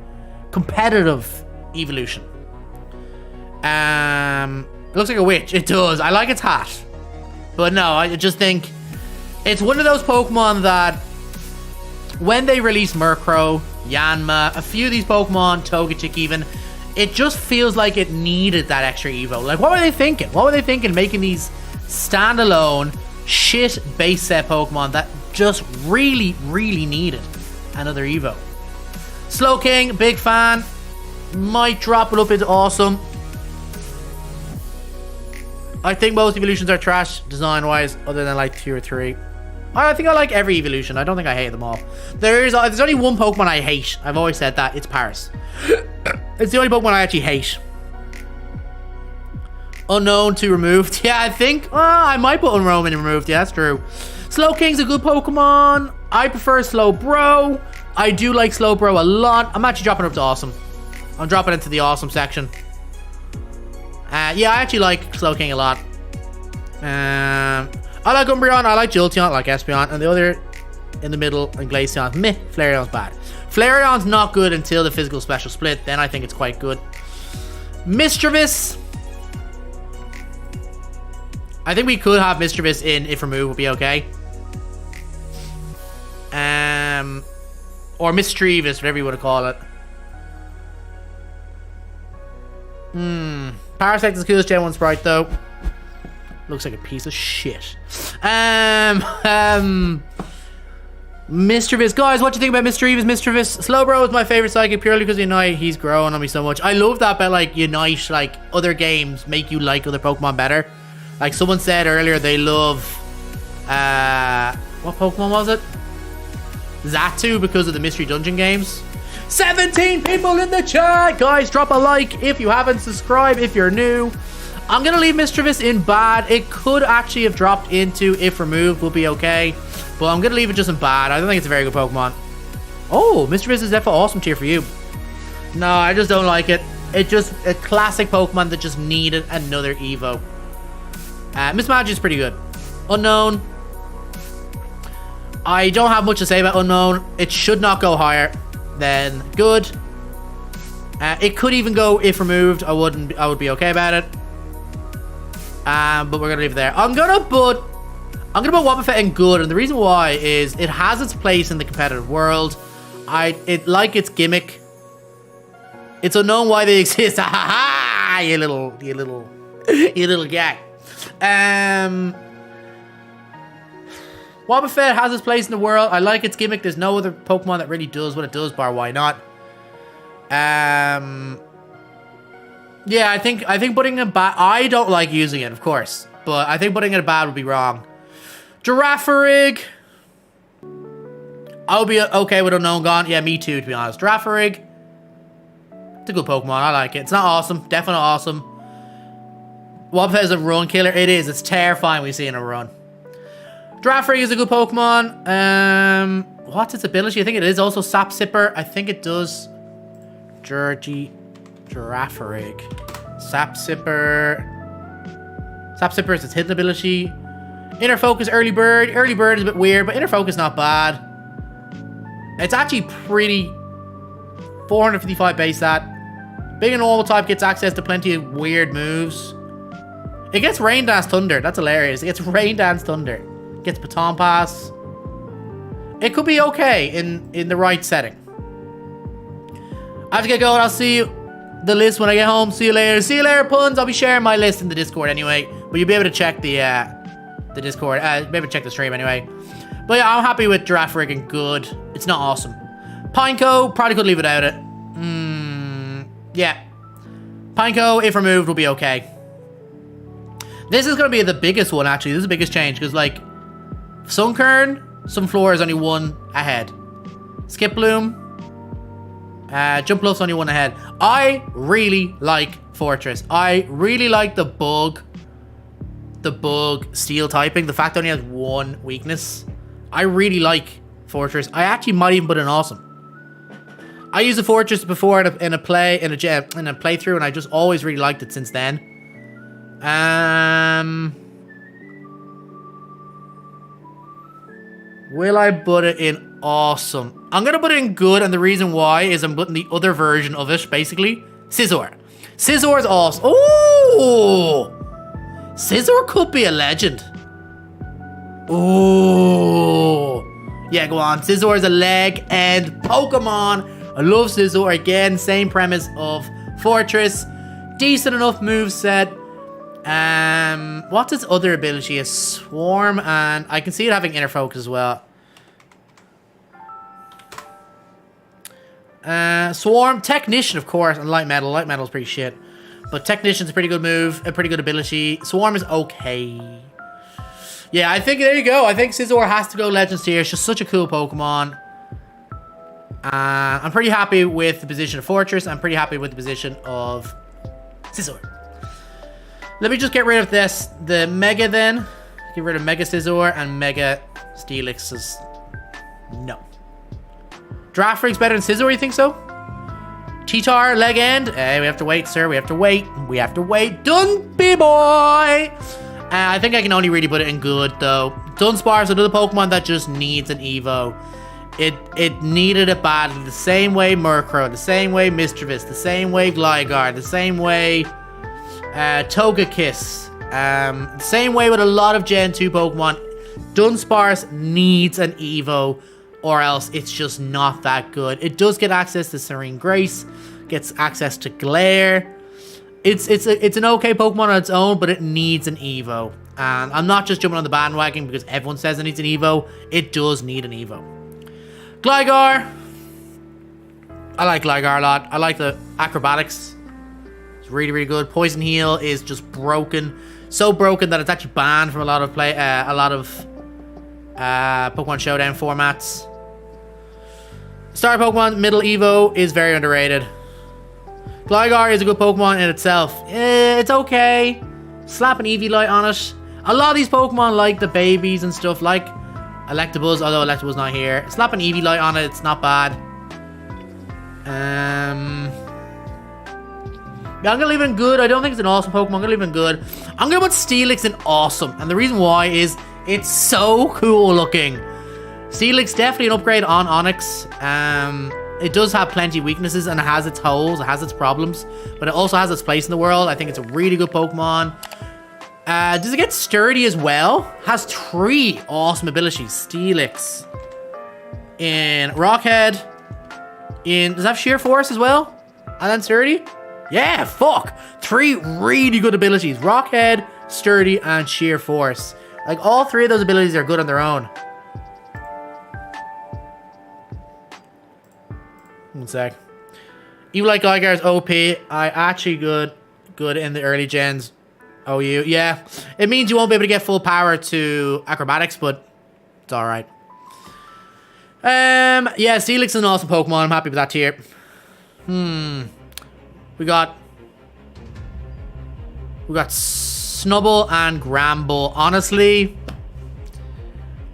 competitive evolution. It looks like a witch. It does. I like its hat. But no, I just think it's one of those Pokemon that when they release Murkrow, Yanma, a few of these Pokemon, Togetic even, it just feels like it needed that extra Evo. Like, what were they thinking? What were they thinking making these standalone shit base set Pokemon that just really, really needed another Evo? Slowking, big fan. Might drop it up into awesome. I think most evolutions are trash design-wise, other than like 2 or 3. I think I like every evolution. I don't think I hate them all. There's only one Pokemon I hate. I've always said that. It's Paris. It's the only Pokemon I actually hate. Unknown to removed. Yeah, I think I might put Unroam in removed. Yeah, that's true. Slowking's a good Pokemon. I prefer Slowbro. I do like Slowbro a lot. I'm actually dropping it up to awesome. I'm dropping into the awesome section. Yeah, I actually like Slowking a lot. I like Umbreon. I like Jolteon. I like Espeon. And the other in the middle, and Glaceon. Meh. Flareon's bad. Flareon's not good until the physical special split. Then I think it's quite good. Mischievous. I think we could have Mischievous in if remove would be okay. Or Mischievous, whatever you want to call it. Parasect is the coolest Gen 1 sprite though. Looks like a piece of shit. Mischievous. Guys, what do you think about Mischievous? Slowbro is my favorite psychic purely because Unite, he's growing on me so much. I love that about like Unite, like other games make you like other Pokemon better. Like someone said earlier, they love what Pokemon was it? Xatu because of the Mystery Dungeon games. 17 people in the chat! Guys, drop a like if you haven't, subscribe if you're new. I'm gonna leave Mischievous in bad. It could actually have dropped into if removed, will be okay. But I'm gonna leave it just in bad. I don't think it's a very good Pokemon. Oh, Mischievous is definitely awesome tier for you. No, I just don't like it. It's just a classic Pokemon that just needed another Evo. Mismatch is pretty good. Unknown. I don't have much to say about Unknown. It should not go higher than good. It could even go if removed. I would be okay about it. But we're gonna leave it there. I'm gonna put Wobbuffet in good, and the reason why is it has its place in the competitive world. It like its gimmick. It's unknown why they exist. Ha ha ha! You little guy. Wobbuffet has its place in the world. I like its gimmick. There's no other Pokemon that really does what it does, bar why not. Yeah, I think putting it bad. I don't like using it, of course, but I think putting it bad would be wrong. Girafarig. I'll be okay with Unknown gone. Yeah, me too, to be honest. Girafarig. It's a good Pokemon. I like it. It's not awesome. Definitely not awesome. Wobbuffet is a run killer. It is. It's terrifying when you see it in a run. Girafarig is a good Pokemon. What's its ability? I think it is also Sap Sipper. I think it does. Girafarig. Sap Sipper. Sap Sipper is its hidden ability. Inner Focus, Early Bird. Early Bird is a bit weird, but Inner Focus not bad. It's actually pretty. 455 base stat. Being a normal type gets access to plenty of weird moves. It gets Rain Dance Thunder. That's hilarious. It gets Rain Dance Thunder. It gets Baton Pass. It could be okay in the right setting. I have to get going. I'll see you the list when I get home. See you later. See you later, puns. I'll be sharing my list in the Discord anyway. But you'll be able to check the Discord. Maybe check the stream anyway. But yeah, I'm happy with Girafarig and good. It's not awesome. Pineco, probably could leave without it. Yeah. Pineco, if removed, will be okay. This is going to be the biggest one, actually. This is the biggest change, because, like, Sunkern, Sunflower is only one ahead. Skiploom, Jumpluff's only one ahead. I really like Fortress. I really like the bug steel typing. The fact that it only has one weakness. I really like Fortress. I actually might even put in Awesome. I used a Fortress before in a playthrough, and I just always really liked it since then. Will I put it in Awesome? I'm gonna put it in good, and the reason why is I'm putting the other version of it, basically. Scissor. Scissor is awesome. Oh! Scissor could be a legend. Oh! Yeah, go on. Scissor is a leg and Pokemon. I love Scissor. Again, same premise of Fortress. Decent enough moveset. What's its other ability? A Swarm, and I can see it having Inner Focus as well. Swarm, Technician, of course, and Light Metal. Light Metal is pretty shit. But Technician's a pretty good move, a pretty good ability. Swarm is okay. Yeah, I think there you go. I think Scissor has to go Legends tier. It's just such a cool Pokemon. I'm pretty happy with the position of Fortress. I'm pretty happy with the position of Scissor. Let me just get rid of this. The Mega then. Get rid of Mega Scissor and Mega Steelix's. No. Draft Freak's better than Scissor, you think so? Cheetar, Leg End. Hey, we have to wait, sir. We have to wait. We have to wait. Dunpy boy! I think I can only really put it in good, though. Dunsparce, another Pokemon that just needs an Evo. It needed it badly. The same way Murkrow, the same way Mischievous, the same way Gligar, the same way Togekiss. The same way with a lot of Gen 2 Pokemon. Dunsparce needs an Evo, or else it's just not that good. It does get access to Serene Grace, gets access to Glare. It's an okay Pokemon on its own, but it needs an Evo. And I'm not just jumping on the bandwagon because everyone says it needs an Evo. It does need an Evo. Gligar. I like Gligar a lot. I like the acrobatics. It's really, really good. Poison Heal is just broken. So broken that it's actually banned from a lot of Pokemon Showdown formats. Star Pokemon Middle Evo is very underrated. Gligar is a good Pokemon in itself. It's okay. Slap an Eevee on it. A lot of these Pokemon like the babies and stuff, like Electabuzz, although Electabuzz not here. Slap an Eevee on it, it's not bad. Yeah, I'm gonna leave it in good. I don't think it's an awesome Pokemon. I'm gonna leave it in good. I'm gonna put Steelix in awesome, and the reason why is it's so cool looking. Steelix definitely an upgrade on Onix. It does have plenty of weaknesses and it has its holes, it has its problems, but it also has its place in the world. I think it's a really good Pokemon. Does it get sturdy as well? Has 3 awesome abilities. Steelix. In Rockhead. Does it have Sheer Force as well? And then sturdy? Yeah, fuck. 3 really good abilities. Rockhead, sturdy, and Sheer Force. Like, all 3 of those abilities are good on their own. One sec. Evilite Gligar is OP. I actually good in the early gens. Oh, yeah. It means you won't be able to get full power to acrobatics, but it's alright. Yeah, Steelix is an awesome Pokemon. I'm happy with that tier. We got Snubbull and Gramble. Honestly,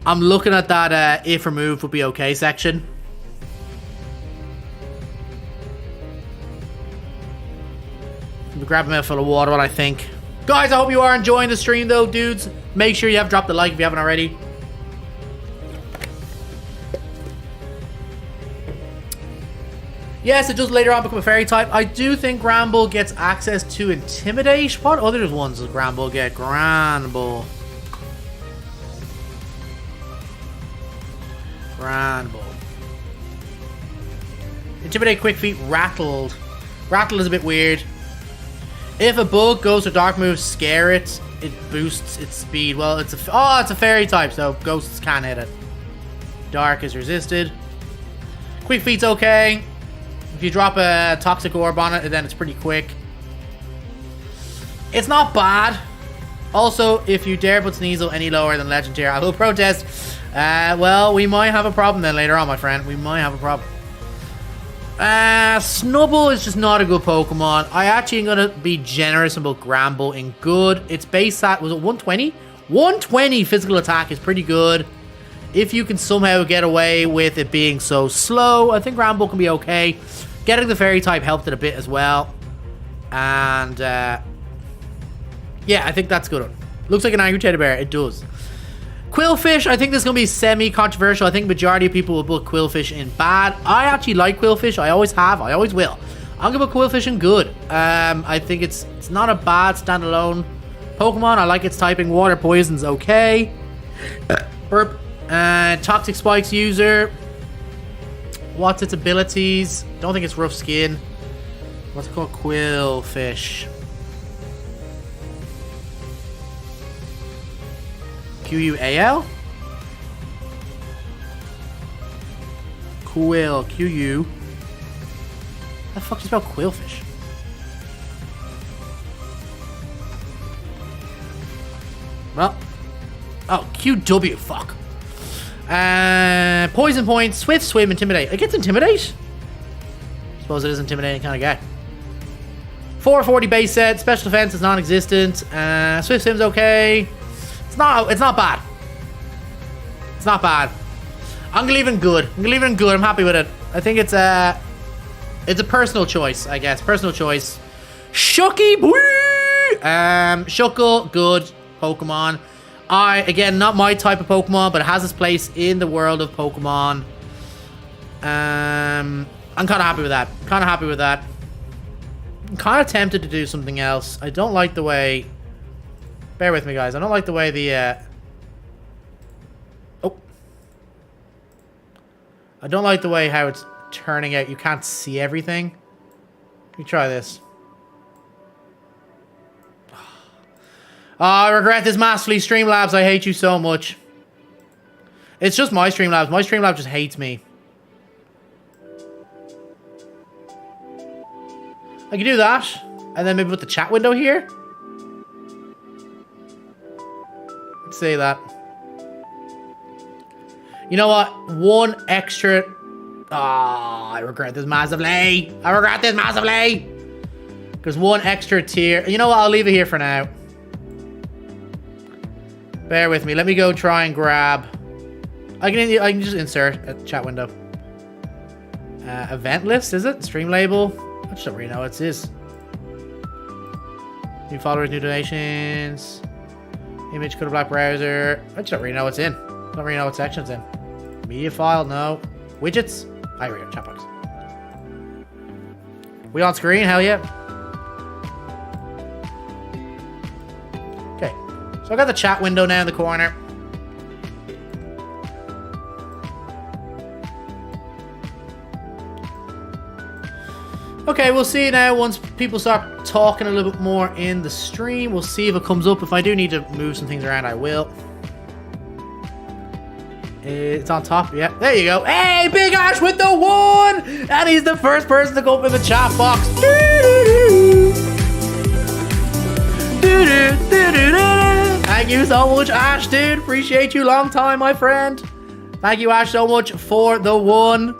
I'm looking at that if removed would be okay section. Grab a mouthful of water, what I think. Guys, I hope you are enjoying the stream though, dudes. Make sure you have dropped a like if you haven't already. Yes, it does later on become a fairy type. I do think Gramble gets access to Intimidate. What other ones does Gramble get? Granbull. Intimidate, Quick Feet, Rattled. Rattled is a bit weird. If a bug goes to dark moves, scare it. It boosts its speed. Well, it's a fairy type, so ghosts can't hit it. Dark is resisted. Quick Feet's okay. If you drop a Toxic Orb on it, then it's pretty quick. It's not bad. Also, if you dare put Sneasel any lower than Legend tier, I will protest. Well, we might have a problem then later on, my friend. We might have a problem. Snubbull is just not a good Pokemon. I actually am going to be generous about Gramble in good. Its base stat, was it 120? 120 physical attack is pretty good. If you can somehow get away with it being so slow, I think Gramble can be okay. Getting the Fairy type helped it a bit as well. And, yeah, I think that's good. Looks like an angry teddy bear. It does. Quail Fish, I think this is going to be semi-controversial. I think majority of people will put Quail Fish in bad. I actually like Quail Fish. I always have. I always will. I'm going to put Quail Fish in good. I think it's not a bad standalone Pokemon. I like its typing. Water Poison's okay. Burp. Toxic Spikes user. What's its abilities? Don't think it's Rough Skin. What's it called? Quail Fish. QUAL? Quill. QU. How the fuck do you spell Quillfish? Well, Oh, QW, fuck. Poison Point, Swift Swim, Intimidate. It gets Intimidate? Suppose it is intimidating kind of guy. 440 base set, special defense is non-existent. Swift Swim's okay. It's not bad. It's not bad. I'm gonna leave it in good. I'm happy with it. I think it's a personal choice, I guess. Personal choice. Shucky boy! Shuckle, good Pokemon. Again, not my type of Pokemon, but it has its place in the world of Pokemon. I'm kind of happy with that. I'm kind of tempted to do something else. I don't like the way... Bear with me, guys. I don't like the way the... Oh. I don't like the way how it's turning out. You can't see everything. Let me try this. Oh, I regret this massively. Streamlabs, I hate you so much. It's just my Streamlabs. My Streamlab just hates me. I can do that. And then maybe put the chat window here. Let's say that. You know what? One extra... Ah, I regret this massively. There's one extra tier. You know what? I'll leave it here for now. Bear with me. Let me go try and grab... I can just insert a chat window. Event list, is it? Stream label. I just don't really know what it is. New followers, new donations. Image, code of black browser. I just don't really know what's in. Don't really know what section it's in. Media file, no. Widgets. Here we go. Chat box. We on screen? Hell yeah. Okay. So I got the chat window now in the corner. Okay, we'll see now once people start talking a little bit more in the stream. We'll see if it comes up. If I do need to move some things around, I will. It's on top, yeah. There you go. Hey, Big Ash with the 1! And he's the first person to go up in the chat box. Thank you so much, Ash, dude. Appreciate you. Long time, my friend. Thank you, Ash, so much for the 1.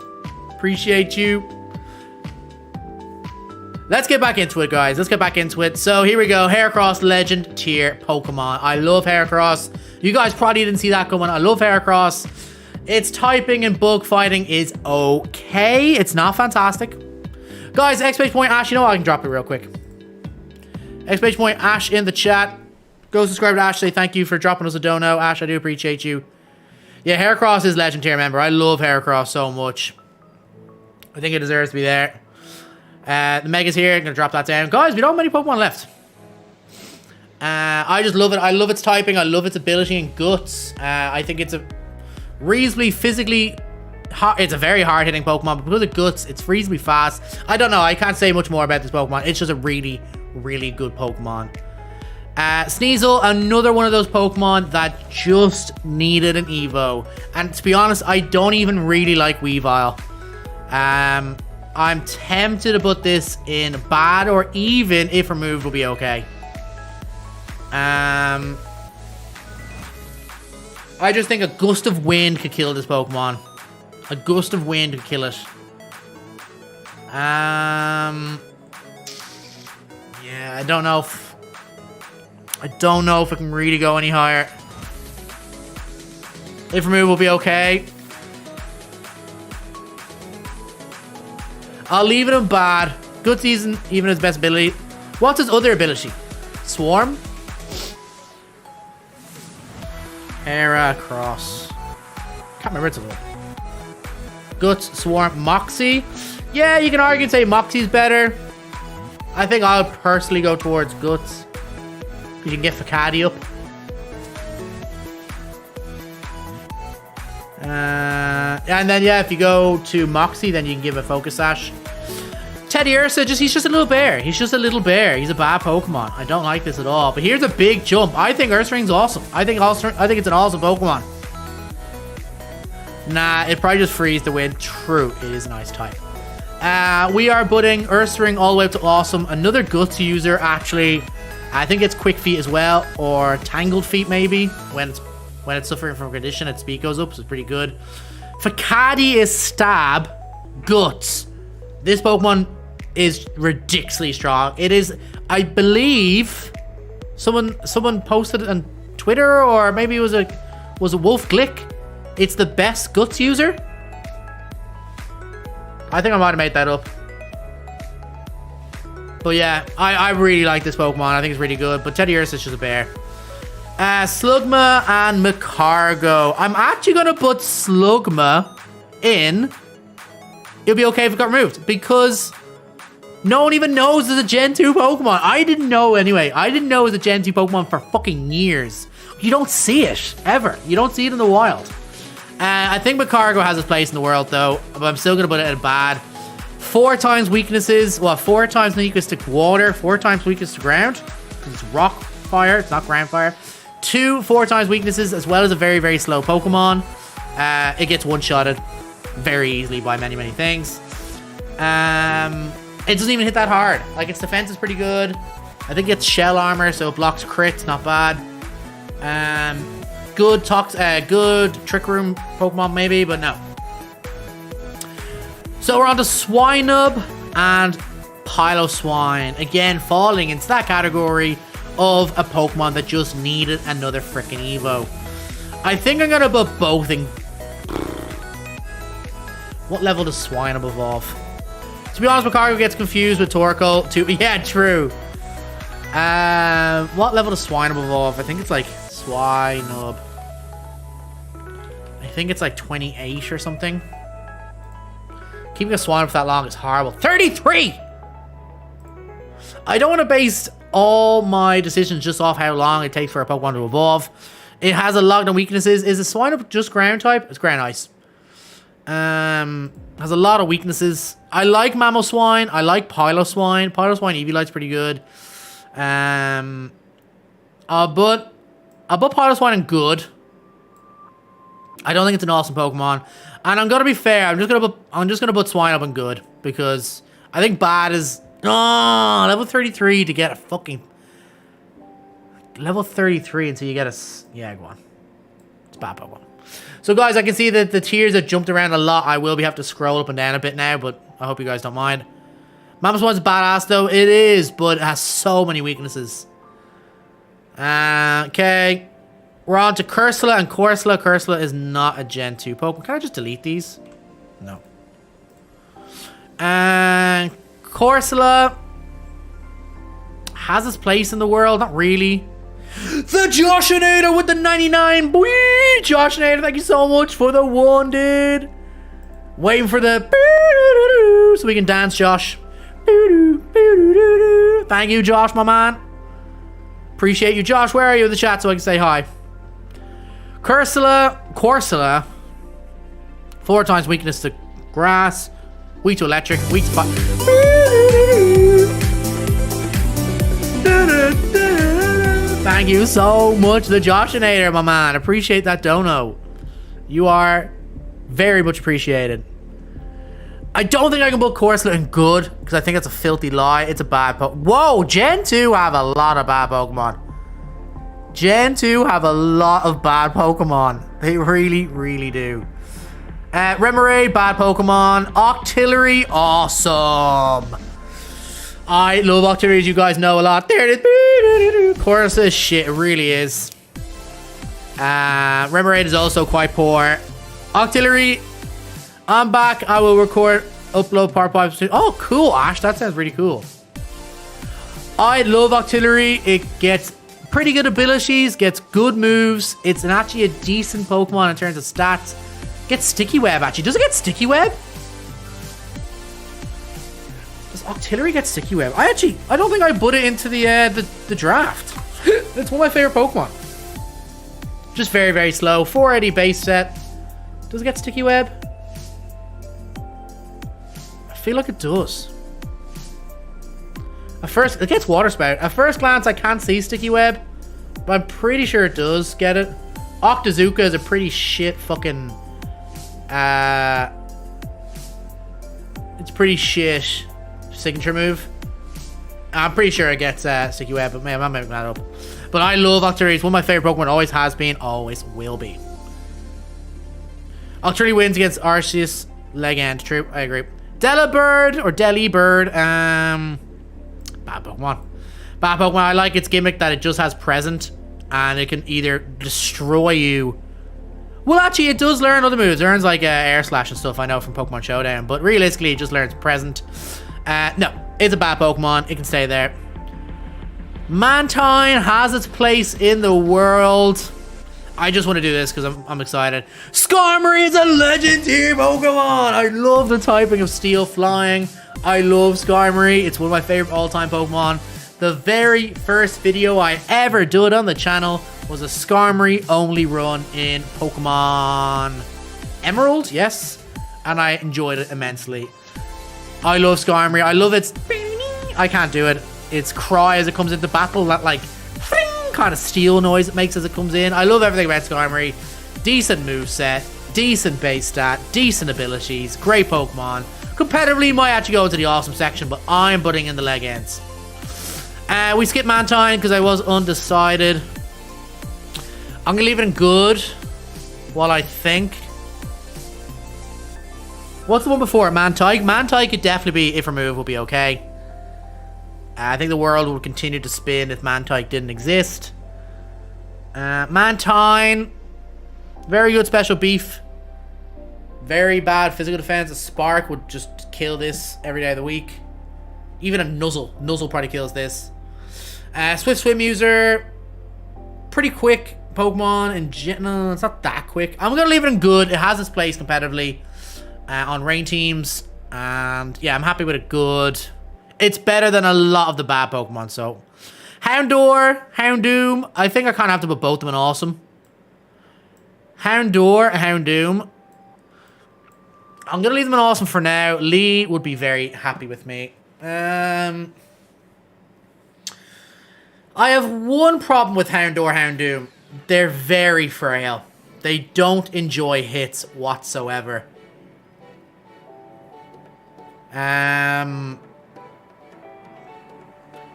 Appreciate you. Let's get back into it, guys. Let's get back into it. So here we go. Heracross Legend Tier Pokemon. I love Heracross. You guys probably didn't see that coming. I love Heracross. Its typing and bug fighting is okay. It's not fantastic. Guys, exclamation point Ash. You know what? I can drop it real quick. Exclamation point Ash in the chat. Go subscribe to Ash. Say thank you for dropping us a dono. Ash, I do appreciate you. Yeah, Heracross is Legend Tier, remember. I love Heracross so much. I think it deserves to be there. The Mega's here. I'm going to drop that down. Guys, we don't have many Pokemon left. I just love it. I love its typing. I love its ability and guts. I think it's a reasonably physically... It's a very hard-hitting Pokemon, but because of guts, it's reasonably fast. I don't know. I can't say much more about this Pokemon. It's just a really, really good Pokemon. Sneasel, another one of those Pokemon that just needed an Evo. And to be honest, I don't even really like Weavile. I'm tempted to put this in bad, or even if removed will be okay. I just think a gust of wind could kill this Pokemon. A gust of wind could kill it. Yeah, I don't know if it can really go any higher. If removed will be okay. I'll leave it in bad. Good season, even his best ability. What's his other ability? Swarm? Heracross. Can't remember its other one. Guts, Swarm, Moxie. Yeah, you can argue and say Moxie's better. I think I'll personally go towards Guts. Because you can get Facadi up. And then, yeah, if you go to Moxie, then you can give a Focus Sash. Teddy Ursa, he's just a little bear. He's just a little bear. He's a bad Pokemon. I don't like this at all. But here's a big jump. I think Ursaring's awesome. I think it's an awesome Pokemon. Nah, it probably just frees the wind. True, it is a nice type. We are putting Ursaring all the way up to awesome. Another Guts user, actually. I think it's Quick Feet as well, or Tangled Feet maybe, when When it's suffering from a condition, its speed goes up, so it's pretty good. Fakadi is Stab. Guts. This Pokemon is ridiculously strong. It is, I believe, someone posted it on Twitter, or maybe it was a Wolf Glick. It's the best Guts user. I think I might have made that up. But yeah, I really like this Pokemon. I think it's really good. But Teddiursa is just a bear. Slugma and Mccargo. I'm actually going to put Slugma in. It'll be okay if it got removed, because no one even knows there's a Gen 2 Pokemon. I didn't know anyway. I didn't know it was a Gen 2 Pokemon for fucking years. You don't see it, ever. You don't see it in the wild. I think Mccargo has its place in the world, though, but I'm still going to put it at a bad. 4 times weaknesses. Well, 4 times weakness to water, 4 times weakness to ground, because it's rock fire, it's not ground fire. 4 times weaknesses, as well as a very, very slow Pokemon. It gets one-shotted very easily by many, many things. It doesn't even hit that hard. Like, its defense is pretty good. I think it's shell armor, so it blocks crits, not bad. Good Trick Room Pokemon, maybe, but no. So we're on to Swinub and Piloswine. Again, falling into that category of a Pokemon that just needed another freaking Evo. I think I'm going to put both in. What level does Swinub evolve? To be honest, Mccargo gets confused with Torkoal too. Yeah, true. What level does Swinub evolve? I think it's like Swinub. I think it's like 28 or something. Keeping a Swinub for that long is horrible. 33! I don't want to base all my decisions just off how long it takes for a Pokemon to evolve. It has a lot of weaknesses. Is a Swinub just ground type? It's ground ice. Has a lot of weaknesses. I like Mamoswine. I like Piloswine. Piloswine Eviolite's pretty good. I'll put Piloswine in good. I don't think it's an awesome Pokemon. And I'm gonna be fair. I'm just gonna put Swinub in good, because I think bad is level 33 to get a fucking level 33 until you get a go on. It's bad Pokemon. So guys, I can see that the tiers have jumped around a lot. I will have to scroll up and down a bit now, but I hope you guys don't mind. Mamoswine's badass though. It is, but it has so many weaknesses. Okay. We're on to Cursula and Corsola. Cursula is not a Gen 2 Pokemon. Can I just delete these? No. And Corsola has its place in the world. Not really. The Joshinator with the 99. Boy, Joshinator, thank you so much for the 1, dude. Waiting for the so we can dance, Josh. Thank you, Josh, my man. Appreciate you, Josh. Where are you in the chat so I can say hi? Corsola, 4 times weakness to grass, weak to electric, weak to fire. Thank you so much, the Joshinator, my man. Appreciate that dono. You are very much appreciated. I don't think I can put Corsola in good, because I think it's a filthy lie. It's a bad Pokemon. Whoa, Gen 2 have a lot of bad Pokemon. Gen 2 have a lot of bad Pokemon. They really, really do. Remoraid, bad Pokemon. Octillery, awesome. I love Octillery, as you guys know a lot. There it is. Chorus is shit, it really is. Remoraid is also quite poor. Octillery, I'm back. I will upload part 5. Oh, cool, Ash. That sounds really cool. I love Octillery. It gets pretty good abilities, gets good moves. It's actually a decent Pokemon in terms of stats. Gets Sticky Web, actually. Does it get Sticky Web? Does Octillery get Sticky Web? I don't think I put it into the draft. It's one of my favorite Pokemon. Just very, very slow. 480 base set. Does it get Sticky Web? I feel like it does. It gets Water Spout. At first glance, I can't see Sticky Web, but I'm pretty sure it does get it. Octazooka is a pretty shit fucking... it's pretty shit signature move. I'm pretty sure it gets Sticky Web, but man, I'm making that up. But I love Octillery. It's one of my favorite Pokemon. Always has been. Always will be. Octillery wins against Arceus. Leg end. True. I agree. Delibird or Delibird. Bad Pokemon. Bad Pokemon. I like its gimmick that it just has present. And it can either destroy you. Well, actually, it does learn other moves. It learns like Air Slash and stuff, I know, from Pokemon Showdown. But realistically, it just learns present. No, it's a bad Pokemon. It can stay there. Mantine has its place in the world. I just want to do this because I'm excited. Skarmory is a legendary Pokemon. I love the typing of Steel Flying. I love Skarmory. It's one of my favorite all-time Pokemon. The very first video I ever did on the channel was a Skarmory only run in Pokemon Emerald, yes. And I enjoyed it immensely. I love Skarmory. I love its... I can't do it. Its cry as it comes into battle. That like... kind of steel noise it makes as it comes in. I love everything about Skarmory. Decent moveset. Decent base stat. Decent abilities. Great Pokemon. Competitively, might actually go into the awesome section, but I'm putting in the leg ends. We skipped Mantine because I was undecided. I'm going to leave it in good while I think. What's the one before it? Mantike? Mantike could definitely be, if removed, will be okay. I think the world would continue to spin if Mantike didn't exist. Mantine. Very good special beef. Very bad physical defense. A Spark would just kill this every day of the week. Even a Nuzzle. Nuzzle probably kills this. Swift Swim user. Pretty quick Pokemon. And no, it's not that quick. I'm going to leave it in good. It has its place competitively on rain teams. And yeah, I'm happy with it good. It's better than a lot of the bad Pokemon. So Houndour, Houndoom. I think I kind of have to put both of them in awesome. Houndour, Houndoom. I'm going to leave them in awesome for now. Lee would be very happy with me. I have one problem with Houndour, Houndoom. They're very frail. They don't enjoy hits whatsoever. I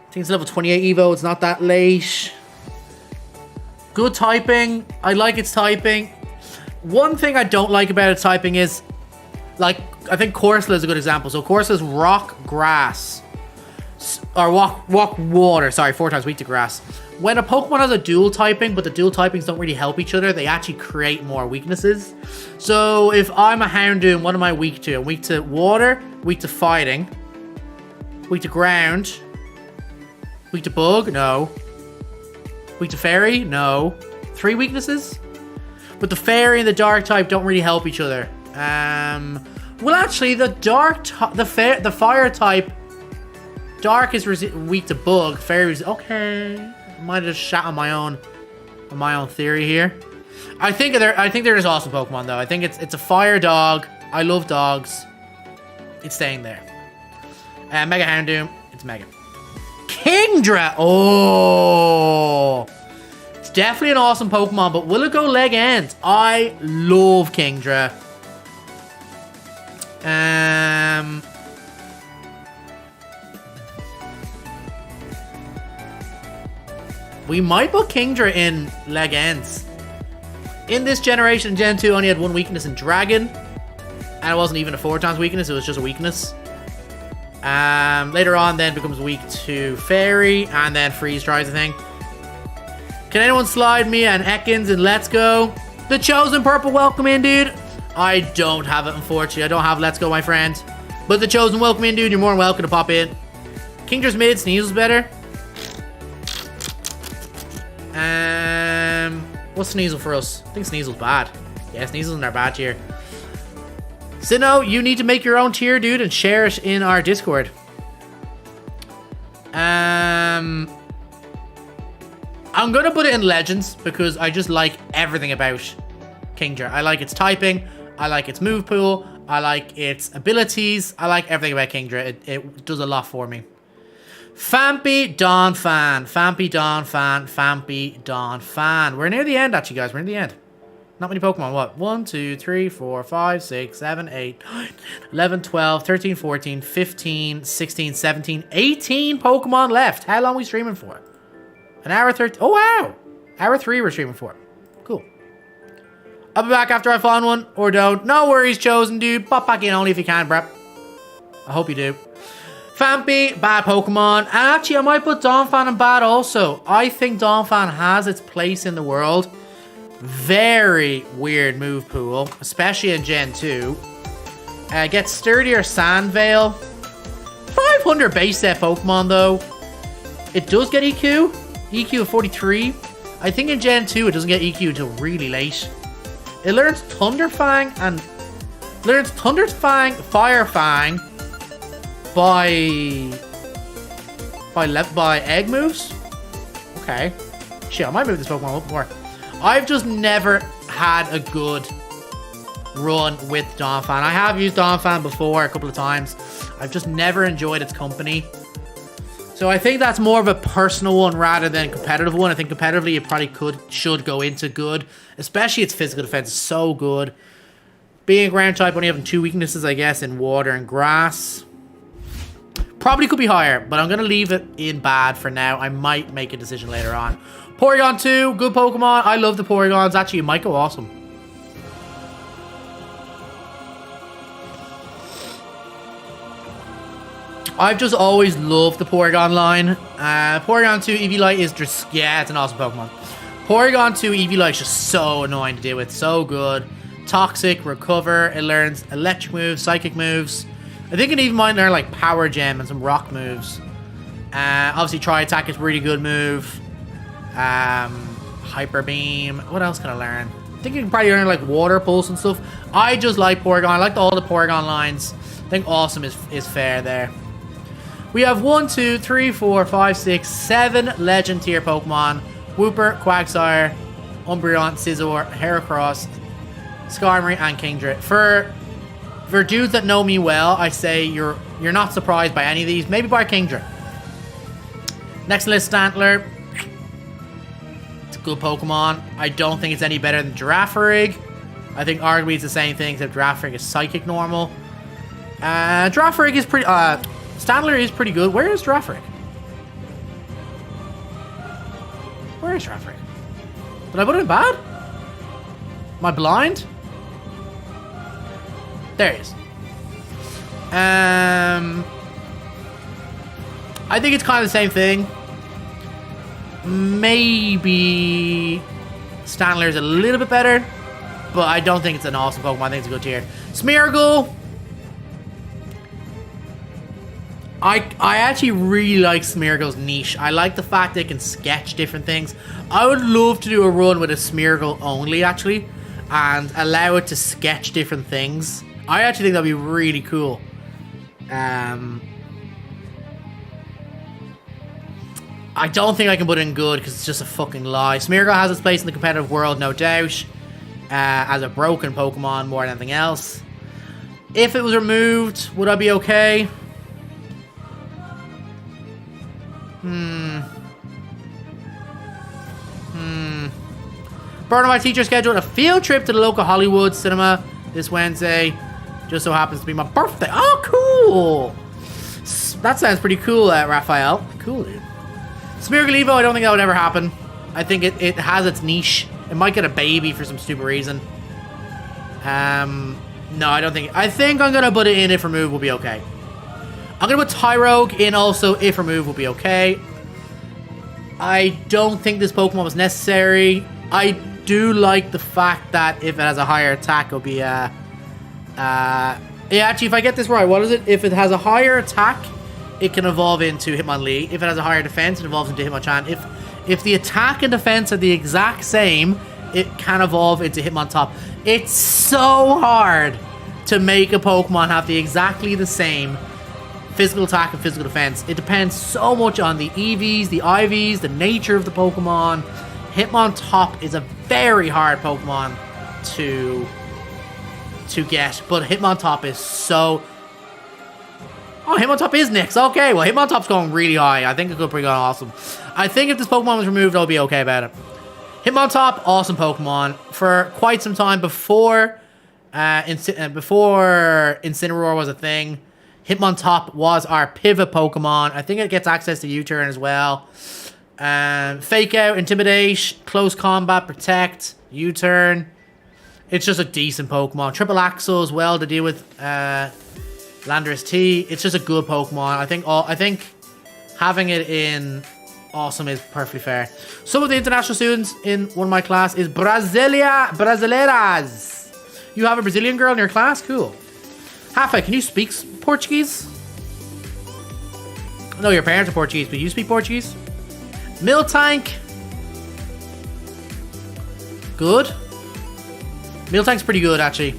think it's level 28 Evo. It's not that late. Good typing. I like its typing. One thing I don't like about its typing is, like, I think Corsola is a good example. So Corsola's rock, grass. Or rock, water. Sorry, 4 times weak to grass. When a Pokemon has a dual typing, but the dual typings don't really help each other, they actually create more weaknesses. So if I'm a Houndoom, what am I weak to? I'm weak to water, weak to fighting, weak to ground, weak to bug? No. Weak to fairy? No. 3 weaknesses? But the fairy and the dark type don't really help each other. Well, actually, the fire type, dark is weak to bug. Fairy is okay. I might have just shot on my own theory here. I think they're just awesome Pokemon though. I think it's a fire dog. I love dogs. It's staying there. Mega Houndoom. It's Mega. Kingdra. Oh, it's definitely an awesome Pokemon, but will it go leg ends? I love Kingdra. We might put Kingdra in leg ends. In this generation, Gen 2 only had 1 weakness in Dragon. And it wasn't even a 4 times weakness, it was just a weakness. Later on then becomes weak to Fairy and then Freeze Dries, I think. Can anyone slide me an Ekans and Let's Go? The Chosen Purple, welcome in, dude. I don't have it, unfortunately. I don't have Let's Go, my friend. But the Chosen, welcome in, dude. You're more than welcome to pop in. Kingdra's mid, Sneasel's better. What's Sneasel for us? I think Sneasel's bad. Yeah, Sneasel's in our bad tier. Sinnoh, you need to make your own tier, dude, and share it in our Discord. I'm gonna put it in Legends because I just like everything about Kingdra. I like its typing. I like its move pool. I like its abilities. I like everything about Kingdra. It does a lot for me. Fampy Don Fan. Fampy Don Fan. Fampy Don Fan. We're near the end, actually, guys. We're near the end. Not many Pokemon. What? 1, 2, 3, 4, 5, 6, 7, 8, 9, 11, 12, 13, 14, 15, 16, 17, 18 Pokemon left. How long are we streaming for? An hour 30. Oh, wow. Hour 3 we're streaming for. Cool. I'll be back after I find one. Or don't. No worries, Chosen dude. Pop back in only if you can, bruh. I hope you do. Fampy, bad Pokemon. And actually, I might put Donphan in bad also. I think Donphan has its place in the world. Very weird move pool. Especially in Gen 2. Get Sturdier Sandvale. 500 base set Pokemon though. It does get EQ. EQ of 43. I think in Gen 2 it doesn't get EQ until really late. It learns Thunderfang and learns Thunderfang, Firefang by egg moves. Okay. Shit, I might move this Pokemon up more. I've just never had a good run with Donphan. I have used Donphan before a couple of times. I've just never enjoyed its company. So I think that's more of a personal one rather than competitive one. I think competitively it probably should go into good. Especially its physical defense is so good. Being a ground type, only having 2 weaknesses, I guess, in water and grass. Probably could be higher, but I'm going to leave it in bad for now. I might make a decision later on. Porygon 2, good Pokemon. I love the Porygons. Actually, it might go awesome. I've just always loved the Porygon line. Porygon 2 Eevee is just... Yeah, it's an awesome Pokemon. Porygon 2 Eevee is just so annoying to deal with. So good. Toxic, Recover. It learns electric moves, psychic moves. I think it even might learn like Power Gem and some rock moves. Obviously, Tri Attack is a really good move. Hyper Beam. What else can I learn? I think you can probably learn like Water Pulse and stuff. I just like Porygon. I like all the Porygon lines. I think awesome is fair there. We have 1, 2, 3, 4, 5, 6, 7 Legend tier Pokemon. Wooper, Quagsire, Umbreon, Scissor, Heracross, Skarmory, and Kingdra. For dudes that know me well, I say you're not surprised by any of these. Maybe by Kingdra. Next list, Stantler. It's a good Pokemon. I don't think it's any better than Girafarig. I think arguably it's the same thing, except Girafarig is Psychic normal. Girafarig is pretty... Stantler is pretty good. Where is Girafarig? Where is Girafarig? Did I put it in bad? Am I blind? There he is. I think it's kind of the same thing. Maybe Stantler is a little bit better, but I don't think it's an awesome Pokemon. I think it's a good tier. Smeargle. I actually really like Smeargle's niche. I like the fact they can sketch different things. I would love to do a run with a Smeargle only, actually, and allow it to sketch different things. I actually think that'd be really cool. I don't think I can put it in good because it's just a fucking lie. Smeargle has its place in the competitive world, no doubt, as a broken Pokemon more than anything else. If it was removed, would I be okay? Burno, my teacher, scheduled a field trip to the local Hollywood cinema this Wednesday. Just so happens to be my birthday. Oh, cool! That sounds pretty cool, Raphael. Cool, dude. Smeargle Evo, I don't think that would ever happen. I think it has its niche. It might get a baby for some stupid reason. No, I don't think... I think I'm going to put it in if removed will be okay. I'm going to put Tyrogue in also if removed will be okay. I don't think this Pokemon was necessary. I do like the fact that if it has a higher attack, it'll be yeah, actually, if I get this right, what is it? If it has a higher attack, it can evolve into Hitmonlee. If it has a higher defense, it evolves into Hitmonchan. If the attack and defense are the exact same, it can evolve into Hitmontop. It's so hard to make a Pokemon have exactly the same physical attack and physical defense. It depends so much on the EVs, the IVs, the nature of the Pokemon. Hitmontop is a very hard Pokemon to get, but Hitmontop is so... Oh, Hitmontop is next. Okay, well, Hitmontop's going really high. I think it could be going awesome. I think if this Pokemon was removed, I'll be okay about it. Hitmontop, awesome Pokemon. For quite some time before Incineroar was a thing, Hitmontop was our pivot Pokemon. I think it gets access to U-Turn as well. Fake Out, Intimidate, Close Combat, Protect, U-Turn. It's just a decent Pokemon. Triple Axle as well to deal with Landorus T. It's just a good Pokemon. I think having it in Awesome is perfectly fair. Some of the international students in one of my class is Brasileiras. You have a Brazilian girl in your class? Cool. Hafa, can you speak Portuguese? No, your parents are Portuguese, but you speak Portuguese? Miltank. Good. Miltank's pretty good, actually.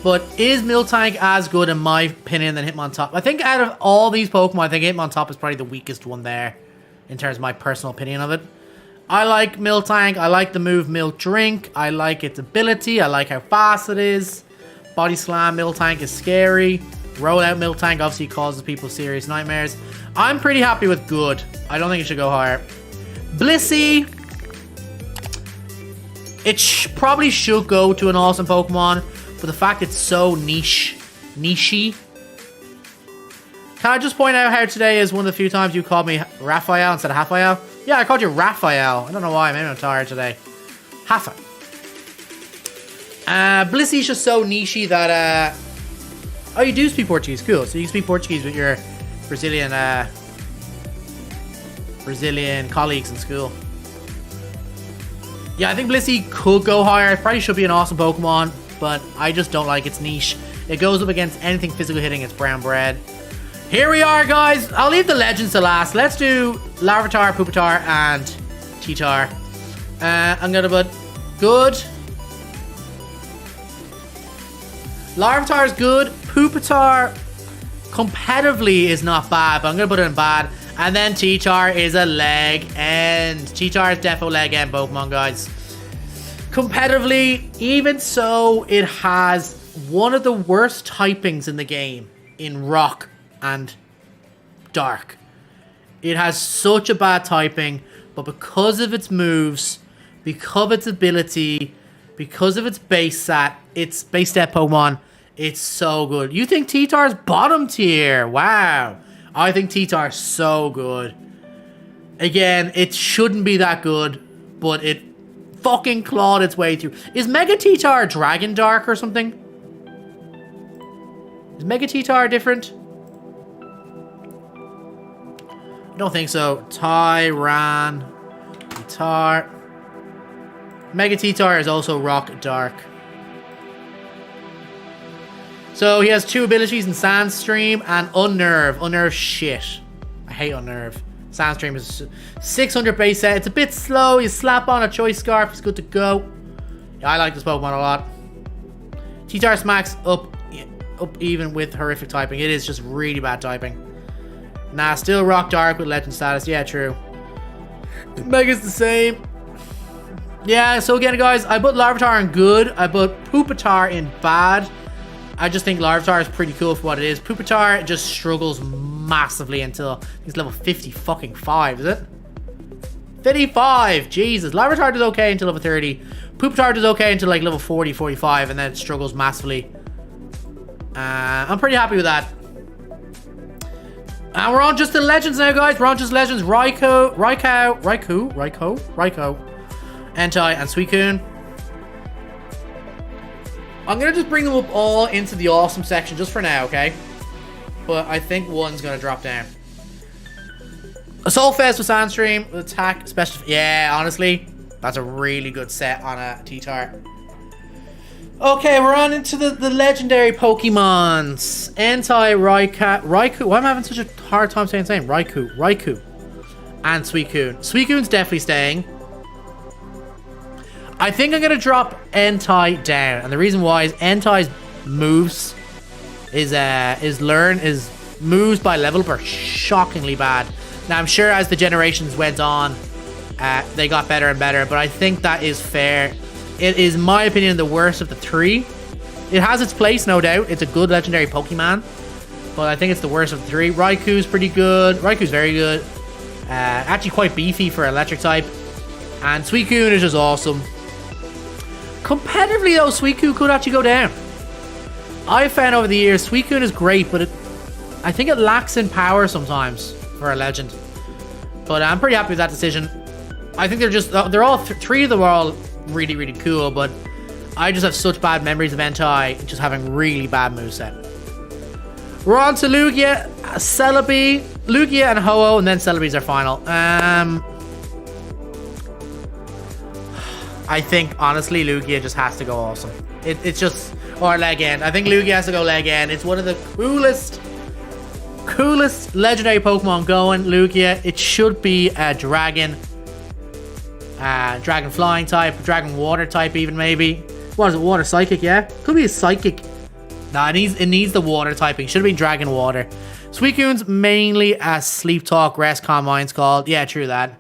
But is Miltank as good, in my opinion, than Hitmontop? I think out of all these Pokemon, I think Hitmontop is probably the weakest one there, in terms of my personal opinion of it. I like Miltank. I like the move Milk Drink. I like its ability. I like how fast it is. Body Slam Miltank is scary. Roll Out Miltank obviously causes people serious nightmares. I'm pretty happy with good. I don't think it should go higher. Blissey. It probably should go to an awesome Pokemon, but the fact it's so nichey. Can I just point out how today is one of the few times you called me Raphael instead of Raphael? Yeah, I called you Raphael. I don't know why. Maybe I'm tired today. Hafa. Blissey's just so nichey that... Oh, you do speak Portuguese. Cool. So you speak Portuguese with your Brazilian colleagues in school. Yeah, I think Blissey could go higher. It probably should be an awesome Pokemon, but I just don't like its niche. It goes up against anything physical hitting. It's brown bread. Here we are, guys. I'll leave the legends to last. Let's do Larvitar, Pupitar, and Cheetar. I'm gonna put good. Larvitar is good. Pupitar competitively is not bad, but I'm gonna put it in bad. And then Cheetar is a leg end. Cheetar is defo leg end Pokemon, guys. Competitively, even so, it has one of the worst typings in the game in Rock and Dark. It has such a bad typing, but because of its moves, because of its ability, because of its base stat Pokemon, it's so good. You think Cheetar's bottom tier? Wow. I think Cheetar's so good. Again, it shouldn't be that good, but it fucking clawed its way through. Is Mega Cheetar Dragon Dark or something? Is Mega Cheetar different? I don't think so. Tyran. Cheetar. Mega Cheetar is also Rock Dark. So he has 2 abilities in Sandstream and Unnerve. Unnerve shit. I hate Unnerve. Sandstream is 600 base set. It's a bit slow. You slap on a Choice Scarf. It's good to go. Yeah, I like this Pokemon a lot. Cheetar smacks up even with horrific typing. It is just really bad typing. Nah, still Rock Dark with Legend status. Yeah, true. Mega's the same. Yeah, so again, guys, I put Larvitar in good. I put Pupitar in bad. I just think Larvitar is pretty cool for what it is. Pupitar just struggles massively until he's level 50 fucking 5, is it? 55! Jesus. Larvitar does okay until level 30. Pupitar does okay until like level 40, 45, and then it struggles massively. I'm pretty happy with that. And we're on just the legends now, guys. We're on just legends. Raikou, Entei, and Suicune. I'm going to just bring them up all into the awesome section just for now, okay? But I think one's going to drop down. Assault Fest with Sandstream, with attack, special... Yeah, honestly, that's a really good set on a T-Tart. Okay, we're on into the legendary Pokemons. Entei, Raikou. Why am I having such a hard time saying his name? Raikou. And Suicune. Suicune's definitely staying. I think I'm going to drop Entei down. And the reason why is Entei's moves moves by level up are shockingly bad. Now, I'm sure as the generations went on, they got better and better. But I think that is fair. It is, in my opinion, the worst of the 3. It has its place, no doubt. It's a good legendary Pokemon. But I think it's the worst of the 3. Raikou's pretty good. Raikou's very good. Actually quite beefy for electric type. And Suicune is just awesome. Competitively, though, Suicune could actually go down. I've found over the years, Suicune is great, but I think it lacks in power sometimes for a legend. But I'm pretty happy with that decision. I think they're all three of them are all really, really cool, but I just have such bad memories of Entei just having really bad moveset. We're on to Lugia, Celebi, Lugia and Ho-Oh, and then Celebi's our final. I think, honestly, Lugia just has to go awesome. It's just, or leg end. I think Lugia has to go leg end. It's one of the coolest legendary Pokemon going, Lugia. It should be a dragon. Dragon flying type, dragon water type even maybe. What is it, water psychic, yeah? Could be a psychic. Nah, it needs the water typing. Should have been dragon water. Suicune's mainly a sleep talk, rest, calm mind's called. Yeah, true that.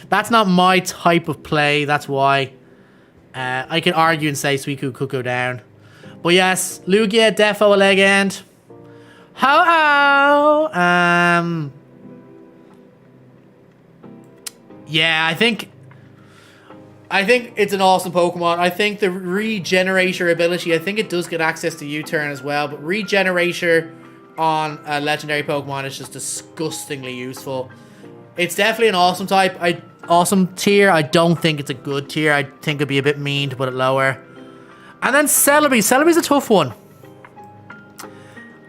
That's not my type of play, that's why. I can argue and say Suicune could go down. But yes, Lugia, defo a leg end. Ho-Oh! Yeah, I think it's an awesome Pokemon. I think the Regenerator ability, I think it does get access to U-turn as well, but Regenerator on a legendary Pokemon is just disgustingly useful. It's definitely an awesome type. Awesome tier. I don't think it's a good tier. I think it'd be a bit mean to put it lower. And then Celebi. Celebi's a tough one.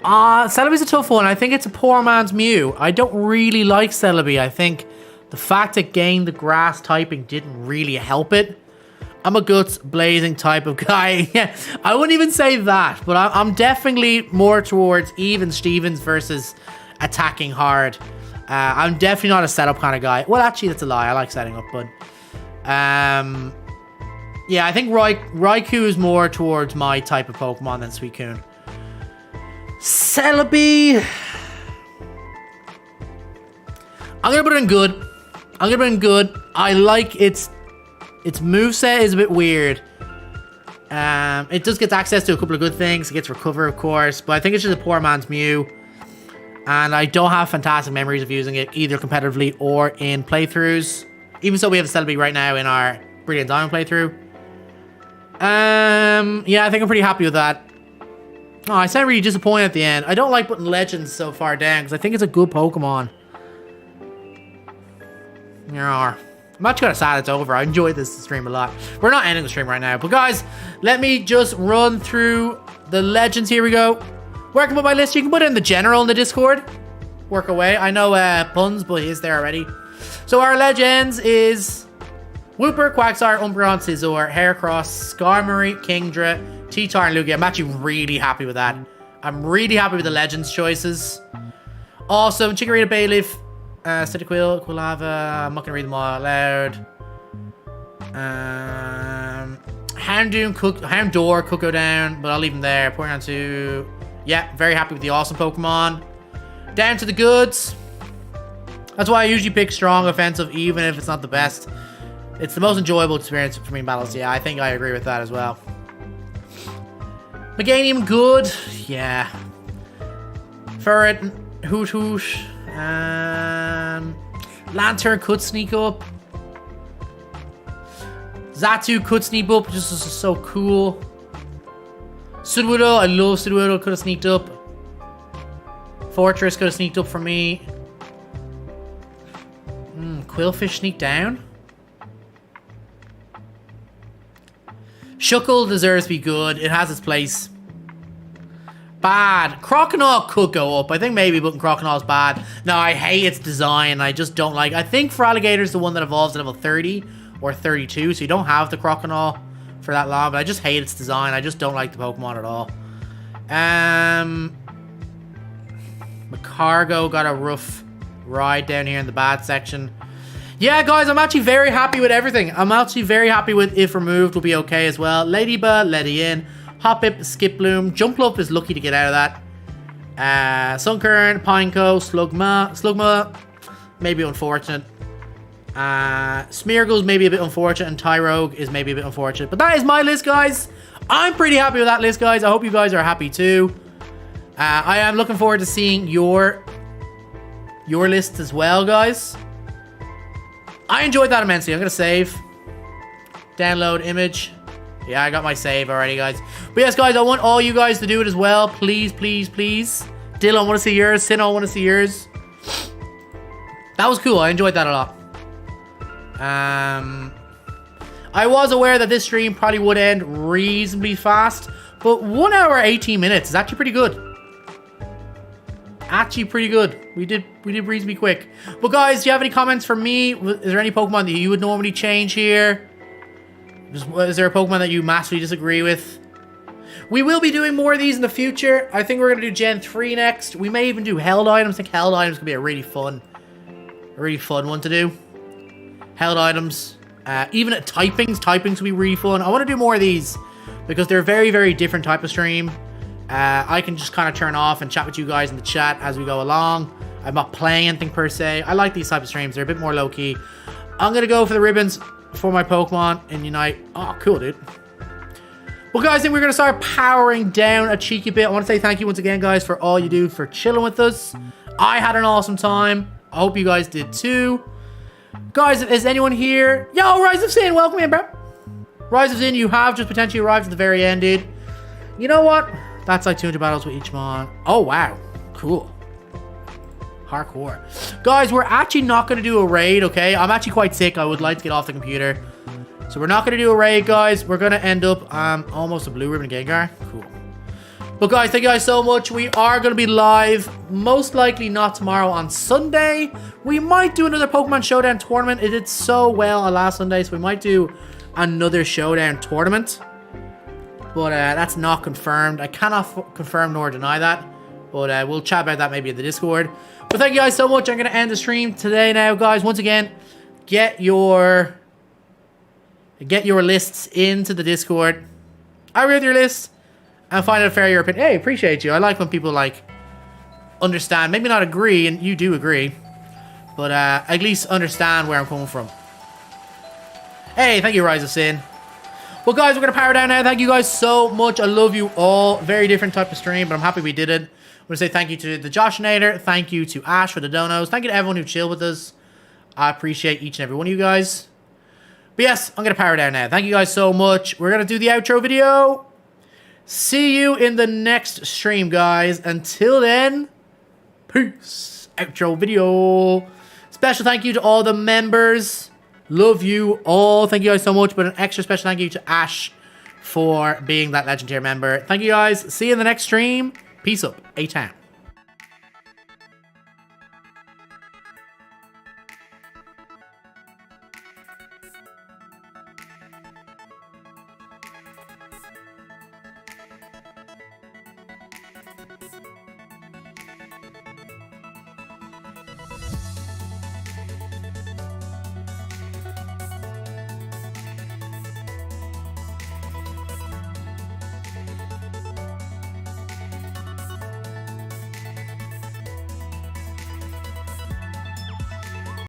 Celebi's a tough one. I think it's a poor man's Mew. I don't really like Celebi. I think the fact it gained the grass typing didn't really help it. I'm a guts blazing type of guy. Yeah, I wouldn't even say that, but I'm definitely more towards even Stevens versus attacking hard. I'm definitely not a setup kind of guy. Well, actually, that's a lie. I like setting up, but yeah, I think Raikou is more towards my type of Pokemon than Suicune. Celebi, I'm gonna put it in good. I like its moveset is a bit weird. It does get access to a couple of good things. It gets recover, of course, but I think it's just a poor man's Mew. And I don't have fantastic memories of using it either competitively or in playthroughs. Even so, we have Celebi right now in our Brilliant Diamond playthrough. Yeah, I think I'm pretty happy with that. Oh, I sound really disappointed at the end. I don't like putting Legends so far down because I think it's a good Pokemon. Yeah. I'm actually kind of sad it's over. I enjoyed this stream a lot. We're not ending the stream right now. But guys, let me just run through the Legends. Here we go. Where can I put my list? You can put it in the general in the Discord. Work away. I know puns, but he's there already. So our Legends is Wooper, Quagsire, Umbreon, Scissor, Haircross, Skarmory, Kingdra, T-Tar, and Lugia. I'm actually really happy with that. I'm really happy with the Legends choices. Awesome. Chikorita, Bayleaf, Citiquil, Quilava. I'm not going to read them all out loud. Houndour could go down, but I'll leave him there. Porygon 2. Yeah, very happy with the awesome Pokemon. Down to the goods. That's why I usually pick strong offensive, even if it's not the best. It's the most enjoyable experience for me in battles. Yeah, I think I agree with that as well. Meganium, good. Yeah. Ferret, Hoot. Lantern could sneak up. Xatu could sneak up, just is so cool. Sudowoodo, I love Sudowoodo, could have sneaked up. Fortress could have sneaked up for me. Quail Fish sneaked down. Shuckle deserves to be good. It has its place. Bad. Croconaw could go up. I think maybe putting Croconaw is bad. No, I hate its design. I just don't like. I think for Alligator's the one that evolves at level 30 or 32, so you don't have the Croconaw for that long, but I just hate its design. I just don't like the Pokemon at all. Mccargo got a rough ride down here in the bad section. Yeah, guys, I'm actually very happy with everything. I'm actually very happy with if removed will be okay as well. Ladybug, Letty in. Hoppip, Skiploom. Jumpluff is lucky to get out of that. Sunkern, Pineco, Slugma, maybe unfortunate. Smeargle's maybe a bit unfortunate, and Tyrogue is maybe a bit unfortunate. But that is my list, guys. I'm pretty happy with that list, guys. I hope you guys are happy too. I am looking forward to seeing your list as well, guys. I enjoyed that immensely. I'm gonna save. Download image. Yeah, I got my save already, guys. But yes, guys, I want all you guys to do it as well. Please, please, please. Dylan, I want to see yours. Sinnoh, I want to see yours. That was cool. I enjoyed that a lot. I was aware that this stream probably would end reasonably fast, but 1 hour 18 minutes is actually pretty good. Actually pretty good. We did reasonably quick. But guys, do you have any comments for me? Is there any Pokemon that you would normally change here? Is there a Pokemon that you massively disagree with? We will be doing more of these in the future. I think we're going to do Gen 3 next. We may even do held items. I think held items could be a really fun one to do. Held items. Even at typings will be really fun. I want to do more of these because they're a very, very different type of stream. I can just kind of turn off and chat with you guys in the chat as we go along. I'm not playing anything per se. I like these type of streams. They're a bit more low-key. I'm going to go for the ribbons for my Pokemon in Unite. Oh, cool, dude. Well, guys, I think we're going to start powering down a cheeky bit. I want to say thank you once again, guys, for all you do for chilling with us. I had an awesome time. I hope you guys did too. Guys, is anyone here? Yo, Rise of Sin, welcome in, bro. Rise of Sin, you have just potentially arrived at the very end, dude. You know what? That's like 200 battles with each mon. Oh, wow. Cool. Hardcore. Guys, we're actually not going to do a raid, okay? I'm actually quite sick. I would like to get off the computer. So we're not going to do a raid, guys. We're going to end up almost a blue ribbon Gengar. Cool. But guys, thank you guys so much. We are going to be live. Most likely not tomorrow, on Sunday. We might do another Pokemon Showdown tournament. It did so well on last Sunday, so we might do another Showdown tournament. But that's not confirmed. I cannot confirm nor deny that. But we'll chat about that maybe in the Discord. But thank you guys so much. I'm going to end the stream today now, guys. Once again, get your lists into the Discord. I read your list and find out a fair your opinion. Hey, appreciate you. I like when people like understand, maybe not agree, and you do agree, but at least understand where I'm coming from. Hey, thank you, Rise of Sin. Well, guys, we're going to power down now. Thank you guys so much. I love you all. Very different type of stream, but I'm happy we did it. I want to say thank you to the Joshinator. Thank you to Ash for the donos. Thank you to everyone who chilled with us. I appreciate each and every one of you guys. But yes, I'm going to power down now. Thank you guys so much. We're going to do the outro video. See you in the next stream, guys. Until then, peace. Outro video. Special thank you to all the members. Love you all. Thank you guys so much. But an extra special thank you to Ash for being that legendary member. Thank you guys. See you in the next stream. Peace up. A-Town.